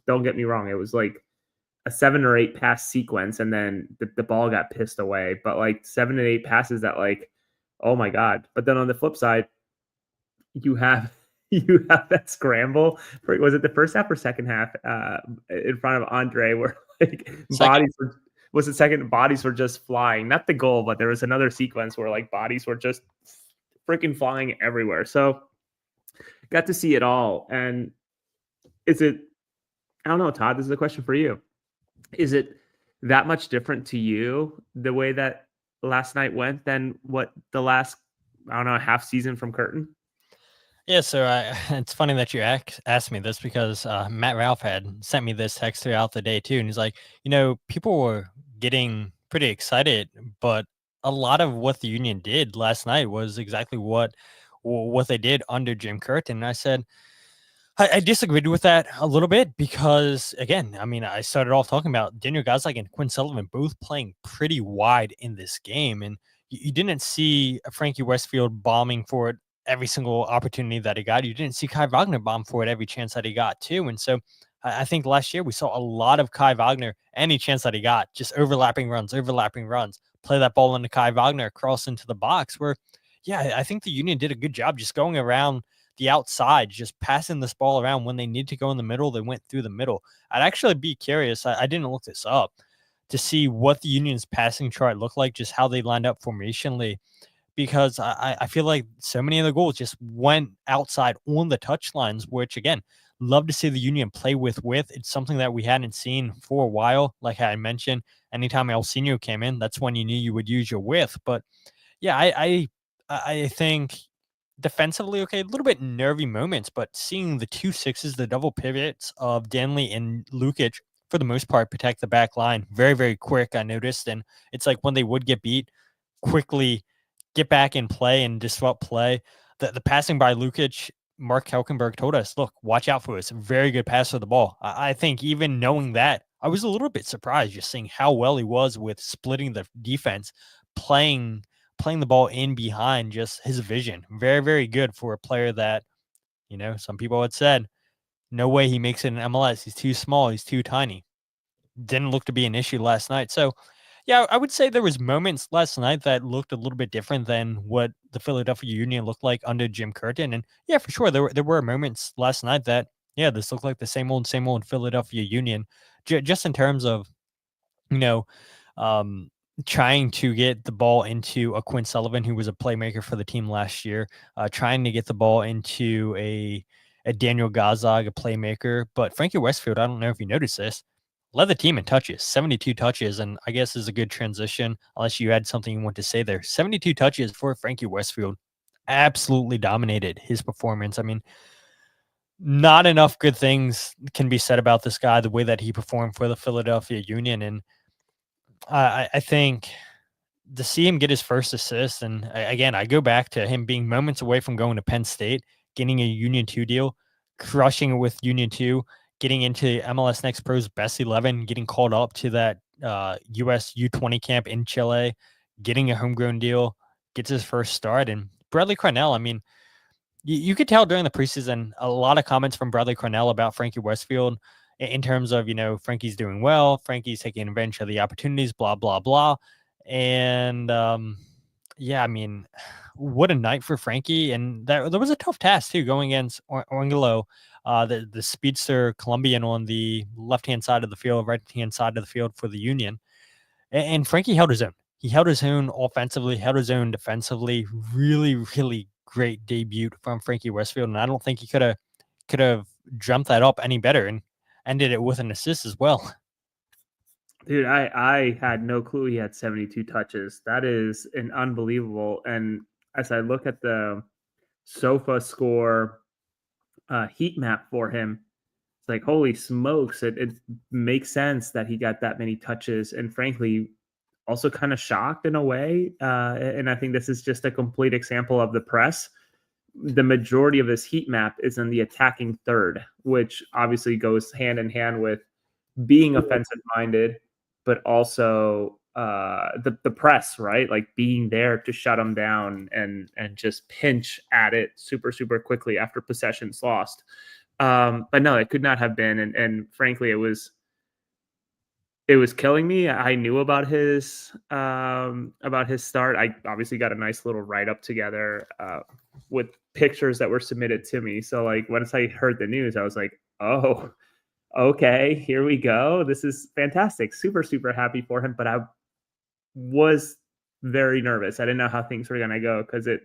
don't get me wrong, it was like a 7 or 8 pass sequence, and then the ball got pissed away. But like 7 and 8 passes that, like, oh my God. But then on the flip side, you have that scramble for, was it the first half or second half, in front of Andre, where like bodies were just flying, not the goal, but there was another sequence where like bodies were just freaking flying everywhere. So got to see it all. And I don't know, Todd, this is a question for you. Is it that much different to you, the way that last night went, than what the last, I don't know, half season from Curtin? Yeah, so it's funny that you asked me this, because Matt Ralph had sent me this text throughout the day too, and he's like, people were getting pretty excited, but a lot of what the Union did last night was exactly what they did under Jim Curtin. And I said, I disagreed with that a little bit, because, again, I mean, I started off talking about Daniel Gazak and Quinn Sullivan both playing pretty wide in this game, and you didn't see Frankie Westfield bombing for it every single opportunity that he got. You didn't see Kai Wagner bomb for it every chance that he got too. And so I think last year we saw a lot of Kai Wagner, any chance that he got, just overlapping runs, play that ball into Kai Wagner, cross into the box, where, yeah, I think the Union did a good job just going around the outside, just passing this ball around. When they need to go in the middle, they went through the middle. I'd actually be curious, I didn't look this up, to see what the Union's passing chart looked like, just how they lined up formationally, because I feel like so many of the goals just went outside on the touchlines, which, again, love to see the Union play with width. It's something that we hadn't seen for a while. Like I mentioned, anytime El Seno came in, that's when you knew you would use your width. But yeah, I think defensively, okay, a little bit nervy moments, but seeing the 2-6s, the double pivots of Danley and Lukić, for the most part, protect the back line very, very quick, I noticed. And it's like when they would get beat, quickly get back in play and disrupt play. The passing by Lukić Mark Kelkenberg told us, look, watch out for this. Very good passer of the ball. I think even knowing that, I was a little bit surprised just seeing how well he was with splitting the defense, playing the ball in behind, just his vision. Very, very good for a player that, some people had said, no way he makes it in MLS. He's too small. He's too tiny. Didn't look to be an issue last night. So, yeah, I would say there was moments last night that looked a little bit different than what the Philadelphia Union looked like under Jim Curtin. And yeah, for sure, there were moments last night that, yeah, this looked like the same old Philadelphia Union, just in terms of, you know, um, trying to get the ball into a Quinn Sullivan, who was a playmaker for the team last year, trying to get the ball into a Daniel Gazag, a playmaker. But Frankie Westfield, I don't know if you noticed this, led the team in touches, 72 touches, and I guess is a good transition, unless you had something you want to say there. 72 touches for Frankie Westfield. Absolutely dominated his performance. I mean, not enough good things can be said about this guy, the way that he performed for the Philadelphia Union. And I think to see him get his first assist, and again, I go back to him being moments away from going to Penn State, getting a Union 2 deal, crushing it with Union 2, getting into MLS Next Pro's best 11, getting called up to that US U20 camp in Chile, getting a homegrown deal, gets his first start. And Bradley Carnell, I mean, you could tell during the preseason, a lot of comments from Bradley Carnell about Frankie Westfield in terms of, Frankie's doing well, Frankie's taking advantage of the opportunities, blah, blah, blah. And yeah, I mean, what a night for Frankie. And there was a tough task too, going against Angelo, the speedster Colombian on the left-hand side of the field, right-hand side of the field for the Union. And Frankie held his own. He held his own offensively, held his own defensively. Really, really great debut from Frankie Westfield. And I don't think he could have jumped that up any better and ended it with an assist as well. Dude, I had no clue he had 72 touches. That is an unbelievable. And as I look at the SOFA score heat map for him, it's like, holy smokes, it makes sense that he got that many touches. And frankly, also kind of shocked in a way. And I think this is just a complete example of the press. The majority of his heat map is in the attacking third, which obviously goes hand in hand with being offensive minded, but also the press, right? Like being there to shut them down and just pinch at it super, super quickly after possession's lost. But no, it could not have been. And frankly, it was killing me. I knew about his start. I obviously got a nice little write-up together with pictures that were submitted to me. So like once I heard the news, I was like, oh, okay, here we go. This is fantastic. Super, super happy for him. But I was very nervous. I didn't know how things were going to go because it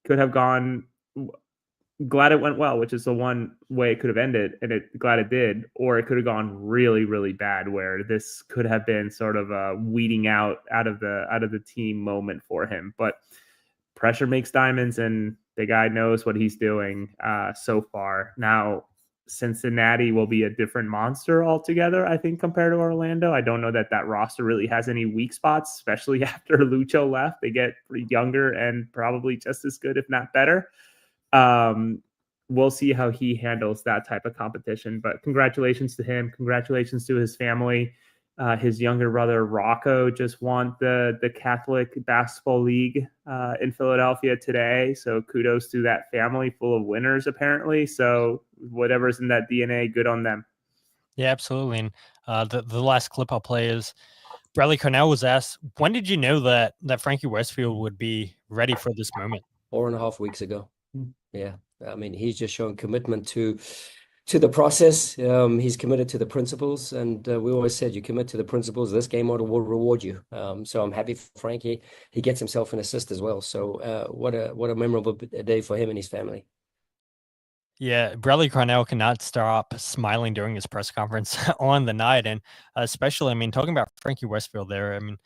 could have gone. Glad it went well, which is the one way it could have ended, and glad it did. Or it could have gone really, really bad, where this could have been sort of a weeding out of the team moment for him. But pressure makes diamonds, and the guy knows what he's doing so far. Now, Cincinnati will be a different monster altogether, I think, compared to Orlando. I don't know that roster really has any weak spots, especially after Lucho left. They get younger and probably just as good, if not better. We'll see how he handles that type of competition, but congratulations to him. Congratulations to his family. His younger brother, Rocco, just won the Catholic Basketball League in Philadelphia today. So kudos to that family full of winners, apparently. So whatever's in that DNA, good on them. Yeah, absolutely. And the last clip I'll play is Bradley Carnell was asked, when did you know that Frankie Westfield would be ready for this moment? 4.5 weeks ago. Yeah. I mean, he's just showing commitment to the process. He's committed to the principles, and we always said, you commit to the principles, this game model will reward you. So I'm happy for Frankie. He gets himself an assist as well. So what a memorable day for him and his family. Yeah, Bradley Carnell cannot stop smiling during his press conference on the night, and especially, I mean, talking about Frankie Westfield there, I mean,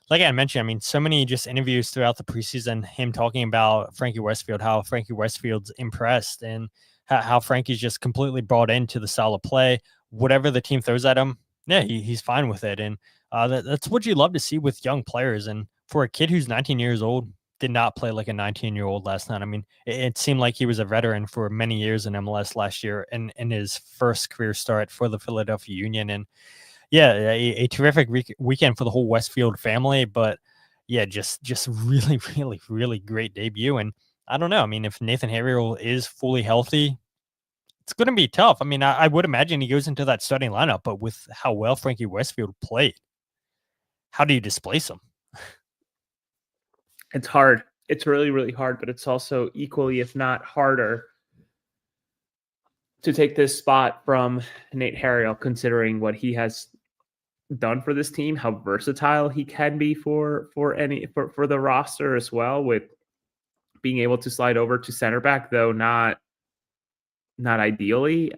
like I mentioned, I mean, so many just interviews throughout the preseason, him talking about Frankie Westfield, how Frankie Westfield's impressed, and how Frankie's just completely brought into the style of play. Whatever the team throws at him, yeah, he's fine with it. And that's what you love to see with young players. And for a kid who's 19 years old, did not play like a 19-year-old last night. I mean, it seemed like he was a veteran for many years in MLS last year and in his first career start for the Philadelphia Union. And yeah, a terrific weekend for the whole Westfield family. But yeah, just really, really, really great debut. And I don't know. I mean, if Nathan Harriel is fully healthy, it's going to be tough. I mean, I would imagine he goes into that starting lineup, but with how well Frankie Westfield played, how do you displace him? It's hard. It's really, really hard, but it's also equally, if not harder, to take this spot from Nate Harriel, considering what he has done for this team, how versatile he can be for the roster as well, with being able to slide over to center back, though not ideally.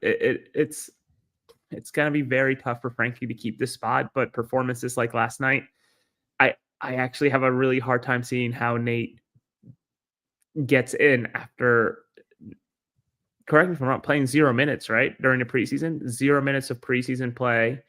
It's going to be very tough for Frankie to keep this spot, but performances like last night, I actually have a really hard time seeing how Nate gets in after, correct me if I'm wrong, playing 0 minutes, right? During the preseason, 0 minutes of preseason play.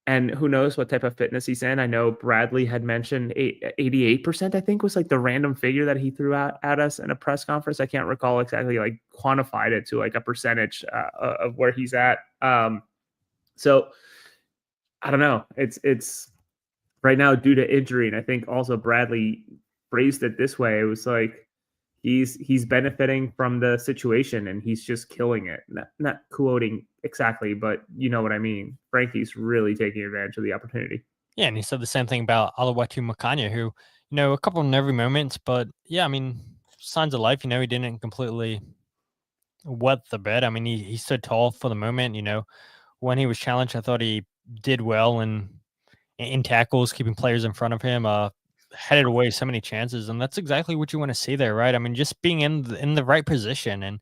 And who knows what type of fitness he's in. I know Bradley had mentioned 88%, I think, was like the random figure that he threw out at us in a press conference. I can't recall exactly, like quantified it to like a percentage of where he's at. So I don't know. It's right now due to injury. And I think also Bradley phrased it this way. It was like he's benefiting from the situation and he's just killing it. Not quoting exactly, but you know what I mean. Frankie's really taking advantage of the opportunity. Yeah, and he said the same thing about Olwethu Makhanya, who, a couple of nervy moments, but yeah, I mean, signs of life. He didn't completely wet the bed. I mean, he stood tall for the moment. When he was challenged, I thought he did well in tackles, keeping players in front of him, headed away so many chances, and that's exactly what you want to see there, right? I mean, just being in the right position, and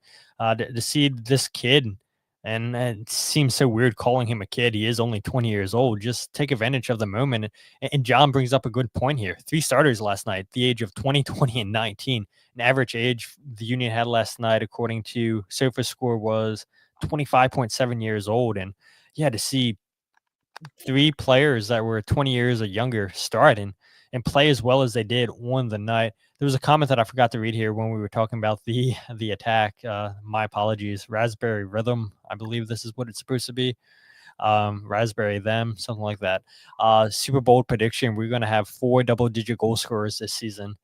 to see this kid, and it seems so weird calling him a kid. He is only 20 years old. Just take advantage of the moment. And John brings up a good point here. 3 starters last night, the age of 20, 20, and 19. An average age the Union had last night, according to SofaScore, was 25.7 years old. And yeah, to see 3 players that were 20 years or younger start and play as well as they did on the night. There was a comment that I forgot to read here when we were talking about the attack. My apologies. Raspberry Rhythm, I believe this is what it's supposed to be. Raspberry Them, something like that. Super bold prediction. We're going to have 4 double-digit goal scorers this season.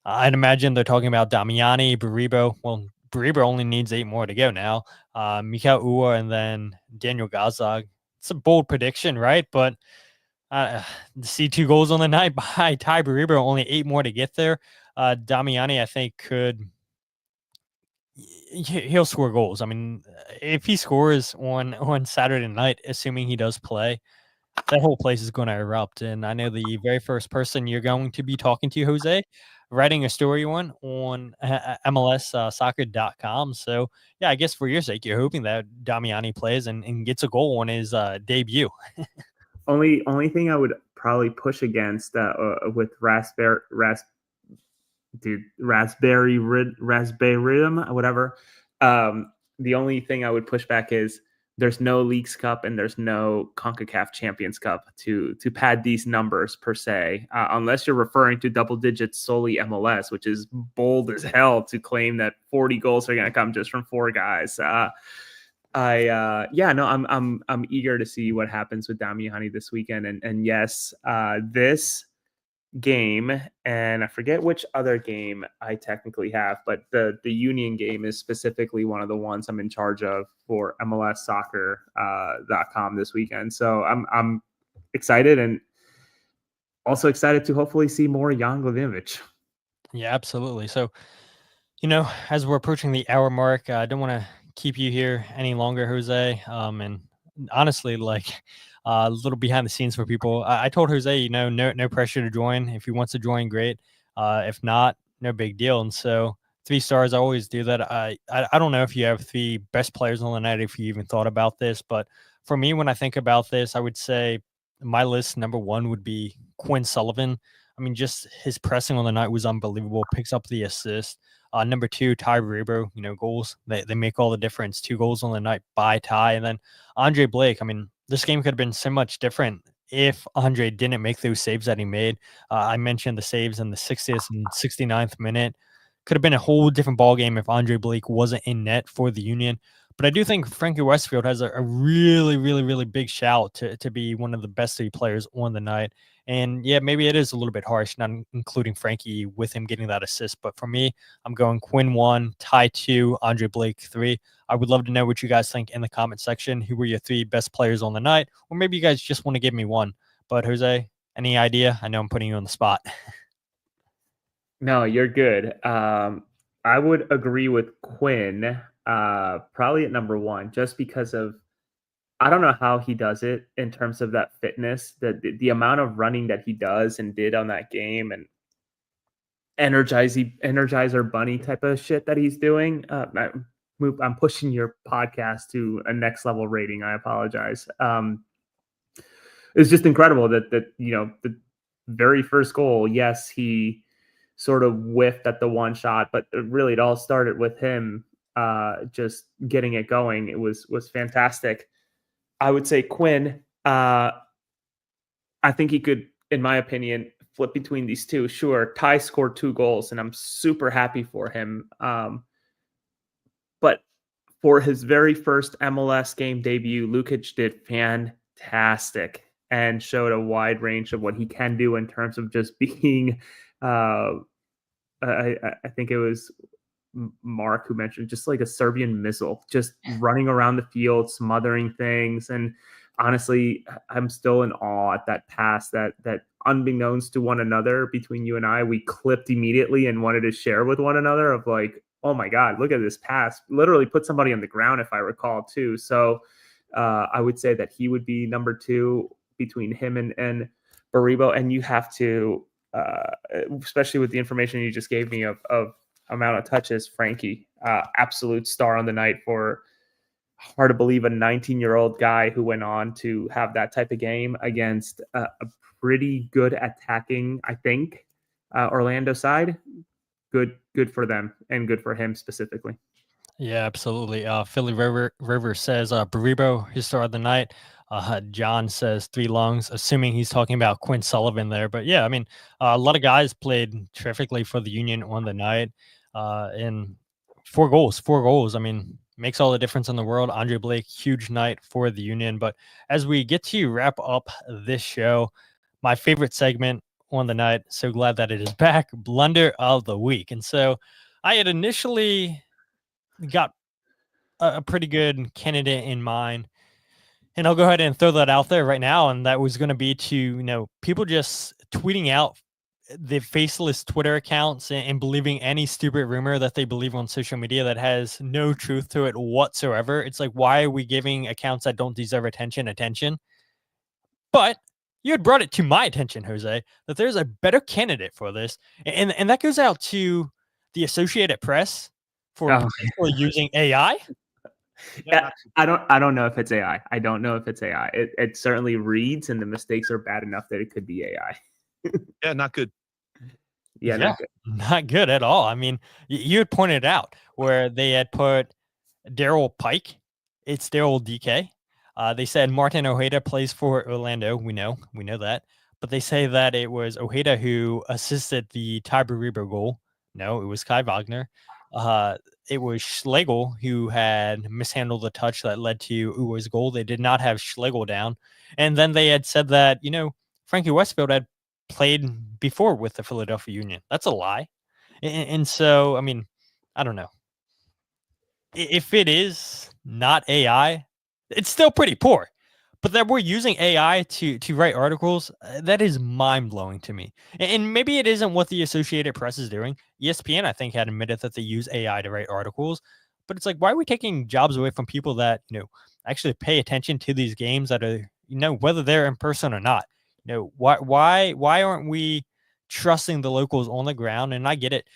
I'd imagine they're talking about Damiani, Baribo. Well, Baribo only needs 8 more to go now. Mikael Ua and then Daniel Gazdag. It's a bold prediction, right? But to see 2 goals on the night by Ty Baribo, only 8 more to get there. Damiani, I think, he'll score goals. I mean, if he scores on Saturday night, assuming he does play, that whole place is going to erupt. And I know the very first person you're going to be talking to, Jose, writing a story on MLSsoccer.com. So, yeah, I guess for your sake, you're hoping that Damiani plays and gets a goal on his debut. Only thing I would probably push against with Raspberry Rhythm, whatever. The only thing I would push back is there's no Leagues Cup and there's no CONCACAF Champions Cup to pad these numbers per se, unless you're referring to double digits solely MLS, which is bold as hell to claim that 40 goals are going to come just from 4 guys. I'm eager to see what happens with Damiani this weekend. And yes, this game, and I forget which other game I technically have, but the Union game is specifically one of the ones I'm in charge of for MLSsoccer.com this weekend. So I'm excited, and also excited to hopefully see more Jan Glavinovich. Yeah, absolutely. So, as we're approaching the hour mark, I don't want to keep you here any longer, Jose. And honestly, a little behind the scenes for people. I told Jose, no pressure to join. If he wants to join, great. If not, no big deal. And so 3 stars, I always do that. I don't know if you have 3 best players on the night, if you even thought about this, but for me, when I think about this, I would say my list, number 1 would be Quinn Sullivan. I mean, just his pressing on the night was unbelievable. Picks up the assist. Number 2, Ty Baribo, goals. They make all the difference. 2 goals on the night by Ty. And then Andre Blake. I mean, this game could have been so much different if Andre didn't make those saves that he made. I mentioned the saves in the 60th and 69th minute. Could have been a whole different ballgame if Andre Blake wasn't in net for the Union. But I do think Frankie Westfield has a really, really, really big shout to be one of the best 3 players on the night. And yeah, maybe it is a little bit harsh, not including Frankie with him getting that assist. But for me, I'm going Quinn 1, Ty 2, Andre Blake 3. I would love to know what you guys think in the comment section. Who were your 3 best players on the night? Or maybe you guys just want to give me one. But Jose, any idea? I know I'm putting you on the spot. No, you're good. I would agree with Quinn, probably at number 1, just because of, I don't know how he does it in terms of that fitness, the amount of running that he does and did on that game, and Energizer Bunny type of shit that he's doing. I'm pushing your podcast to a next level rating. I apologize. It's just incredible that the very first goal, yes, he sort of whiffed at the one shot, but really it all started with him just getting it going. It was fantastic. I would say Quinn, I think he could, in my opinion, flip between these two. Sure, Ty scored 2 goals, and I'm super happy for him. But for his very first MLS game debut, Lukić did fantastic and showed a wide range of what he can do in terms of just being, I think it was Mark who mentioned, just like a Serbian missile, just running around the field, smothering things. And honestly, I'm still in awe at that pass that unbeknownst to one another between you and I, we clipped immediately and wanted to share with one another of like, oh my God, look at this pass. Literally put somebody on the ground, if I recall too. So I would say that he would be number 2 between him and Baribo. And you have to, especially with the information you just gave me of amount of touches, Frankie, absolute star on the night for, hard to believe, a 19-year-old guy who went on to have that type of game against a pretty good attacking, I think, Orlando side. Good for them and good for him specifically. Yeah, absolutely. Philly River says Baribo, his star of the night. John says 3 lungs, assuming he's talking about Quinn Sullivan there. But yeah, I mean, a lot of guys played terrifically for the Union on the night. And 4 goals. I mean, makes all the difference in the world. Andre Blake, huge night for the Union. But as we get to wrap up this show, my favorite segment on the night, so glad that it is back, Blunder of the Week. And so I had initially got a pretty good candidate in mind, and I'll go ahead and throw that out there right now. And that was going to be to, people just tweeting out the faceless Twitter accounts and believing any stupid rumor that they believe on social media that has no truth to it whatsoever. It's like, why are we giving accounts that don't deserve attention? But you had brought it to my attention, Jose, that there's a better candidate for this. And that goes out to the Associated Press for using AI. Yeah, I don't know if it's AI. I don't know if it's AI. It certainly reads, and the mistakes are bad enough that it could be AI. Yeah, not good. Yeah, not good at all. I mean, you had pointed out where they had put Daryl Pike. It's Daryl DK. They said Martin Ojeda plays for Orlando. We know that. But they say that it was Ojeda who assisted the Ty Baribo goal. No, it was Kai Wagner. It was Schlegel who had mishandled the touch that led to Uwe's goal. They did not have Schlegel down. And then they had said that, Frankie Westfield had played before with the Philadelphia Union. That's a lie. And so, I mean, I don't know. If it is not AI, it's still pretty poor. But that we're using AI to write articles, that is mind-blowing to me. And maybe it isn't what the Associated Press is doing. ESPN, I think, had admitted that they use AI to write articles. But it's like, why are we taking jobs away from people that, actually pay attention to these games that are, whether they're in person or not? Why aren't we trusting the locals on the ground? And I get it.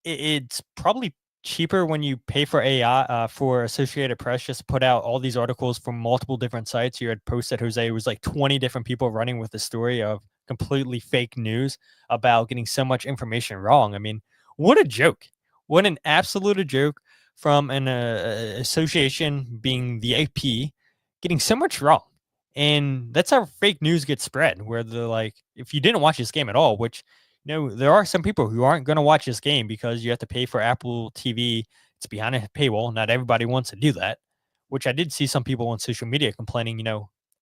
It's probably cheaper when you pay for AI for Associated Press just to put out all these articles from multiple different sites. You had posted, Jose, it was like 20 different people running with the story of completely fake news about getting so much information wrong. I mean, what a joke. What an absolute joke from an association being the AP getting so much wrong. And that's how fake news gets spread, where they're like, if you didn't watch this game at all, which, there are some people who aren't going to watch this game because you have to pay for Apple TV. It's behind a paywall. Not everybody wants to do that, which I did see some people on social media complaining,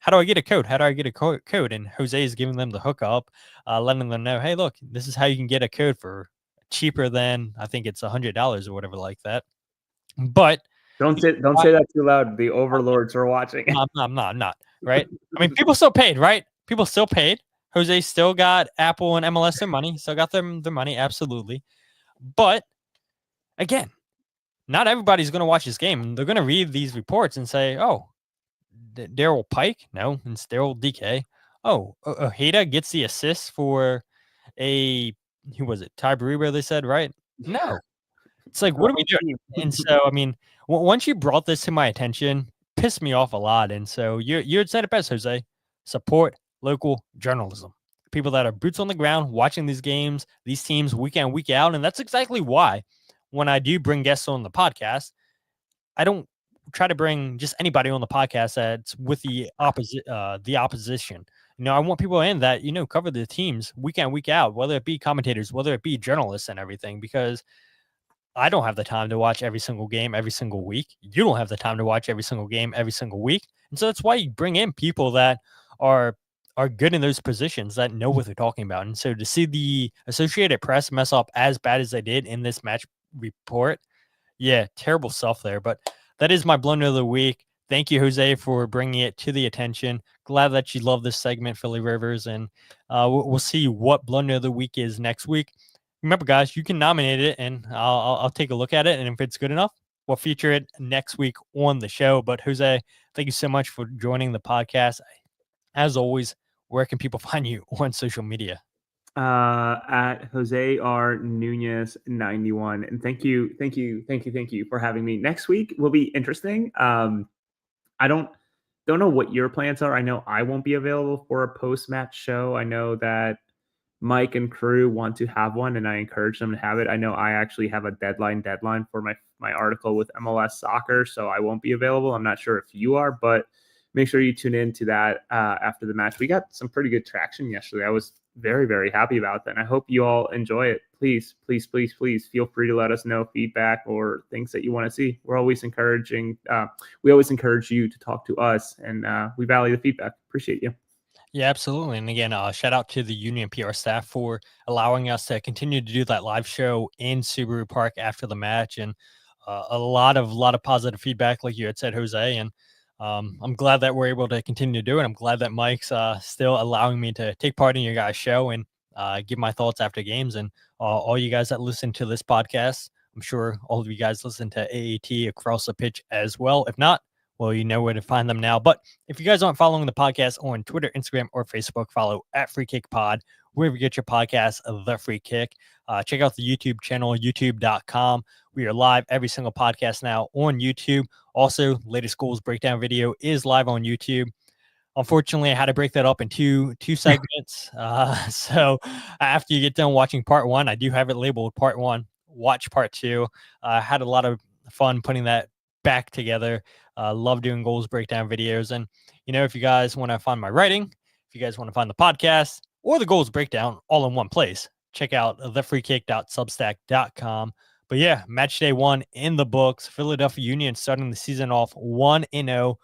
how do I get a code? How do I get a code? And Jose is giving them the hookup, letting them know, hey, look, this is how you can get a code for cheaper than, I think it's $100 or whatever like that. But don't say that too loud. The overlords are watching. I'm not, right? I mean, people still paid, right? People still paid. Jose still got Apple and MLS their money, still got their money, absolutely. But again, not everybody's going to watch this game. They're going to read these reports and say, oh, Daryl Pike? No, it's Daryl DK. Oh, Ojeda gets the assist for who was it? Ty Baribo, they said, right? No. It's like, what are we doing? And so, I mean, once you brought this to my attention, pissed me off a lot. And so you had said it best, Jose. Support local journalism. People that are boots on the ground watching these games, these teams week in, week out. And that's exactly why when I do bring guests on the podcast, I don't try to bring just anybody on the podcast that's with the opposition. I want people in that, cover the teams week in, week out, whether it be commentators, whether it be journalists and everything, because I don't have the time to watch every single game every single week. You don't have the time to watch every single game every single week. And so that's why you bring in people that are good in those positions, that know what they're talking about. And so to see the Associated Press mess up as bad as they did in this match report, yeah, terrible stuff there. But that is my blunder of the week. Thank you, Jose, for bringing it to the attention. Glad that you love this segment, Philly Rivers. And we'll see what blunder of the week is next week. Remember, guys, you can nominate it, and I'll take a look at it. And if it's good enough, we'll feature it next week on the show. But Jose, thank you so much for joining the podcast. As always, where can people find you on social media? At Jose R. Nunez 91. And thank you for having me. Next week will be interesting. I don't know what your plans are. I know I won't be available for a post-match show. I know that Mike and crew want to have one, and I encourage them to have it. I know I actually have a deadline for my article with MLS Soccer, so I won't be available. I'm not sure if you are, but make sure you tune in to that after the match. We got some pretty good traction yesterday. I was very, very happy about that, and I hope you all enjoy it. Please, please, please, please feel free to let us know feedback or things that you want to see. We're always encouraging. We always encourage you to talk to us, and we value the feedback. Appreciate you. Yeah, absolutely. And again, shout out to the Union PR staff for allowing us to continue to do that live show in Subaru Park after the match, and a lot of positive feedback, like you had said, Jose. And I'm glad that we're able to continue to do it. I'm glad that Mike's still allowing me to take part in your guys' show and give my thoughts after games. And all you guys that listen to this podcast, I'm sure all of you guys listen to AAT Across the Pitch as well. If not, well, you know where to find them now. But if you guys aren't following the podcast on Twitter, Instagram, or Facebook, follow at Free Kick Pod, wherever you get your podcast, The Free Kick. Check out the YouTube channel, youtube.com. We are live every single podcast now on YouTube. Also, latest goals breakdown video is live on YouTube. Unfortunately, I had to break that up in two segments. So after you get done watching part one, I do have it labeled part one. Watch part two. I had a lot of fun putting that back together. Love doing goals breakdown videos. And, if you guys want to find my writing, if you guys want to find the podcast or the goals breakdown all in one place, check out thefreekick.substack.com. But yeah, match day 1 in the books. Philadelphia Union starting the season off 1-0,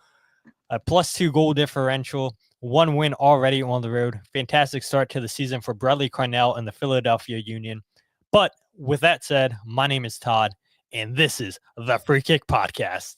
a +2 goal differential, 1 win already on the road. Fantastic start to the season for Bradley Carnell and the Philadelphia Union. But with that said, my name is Todd, and this is the Free Kick Podcast.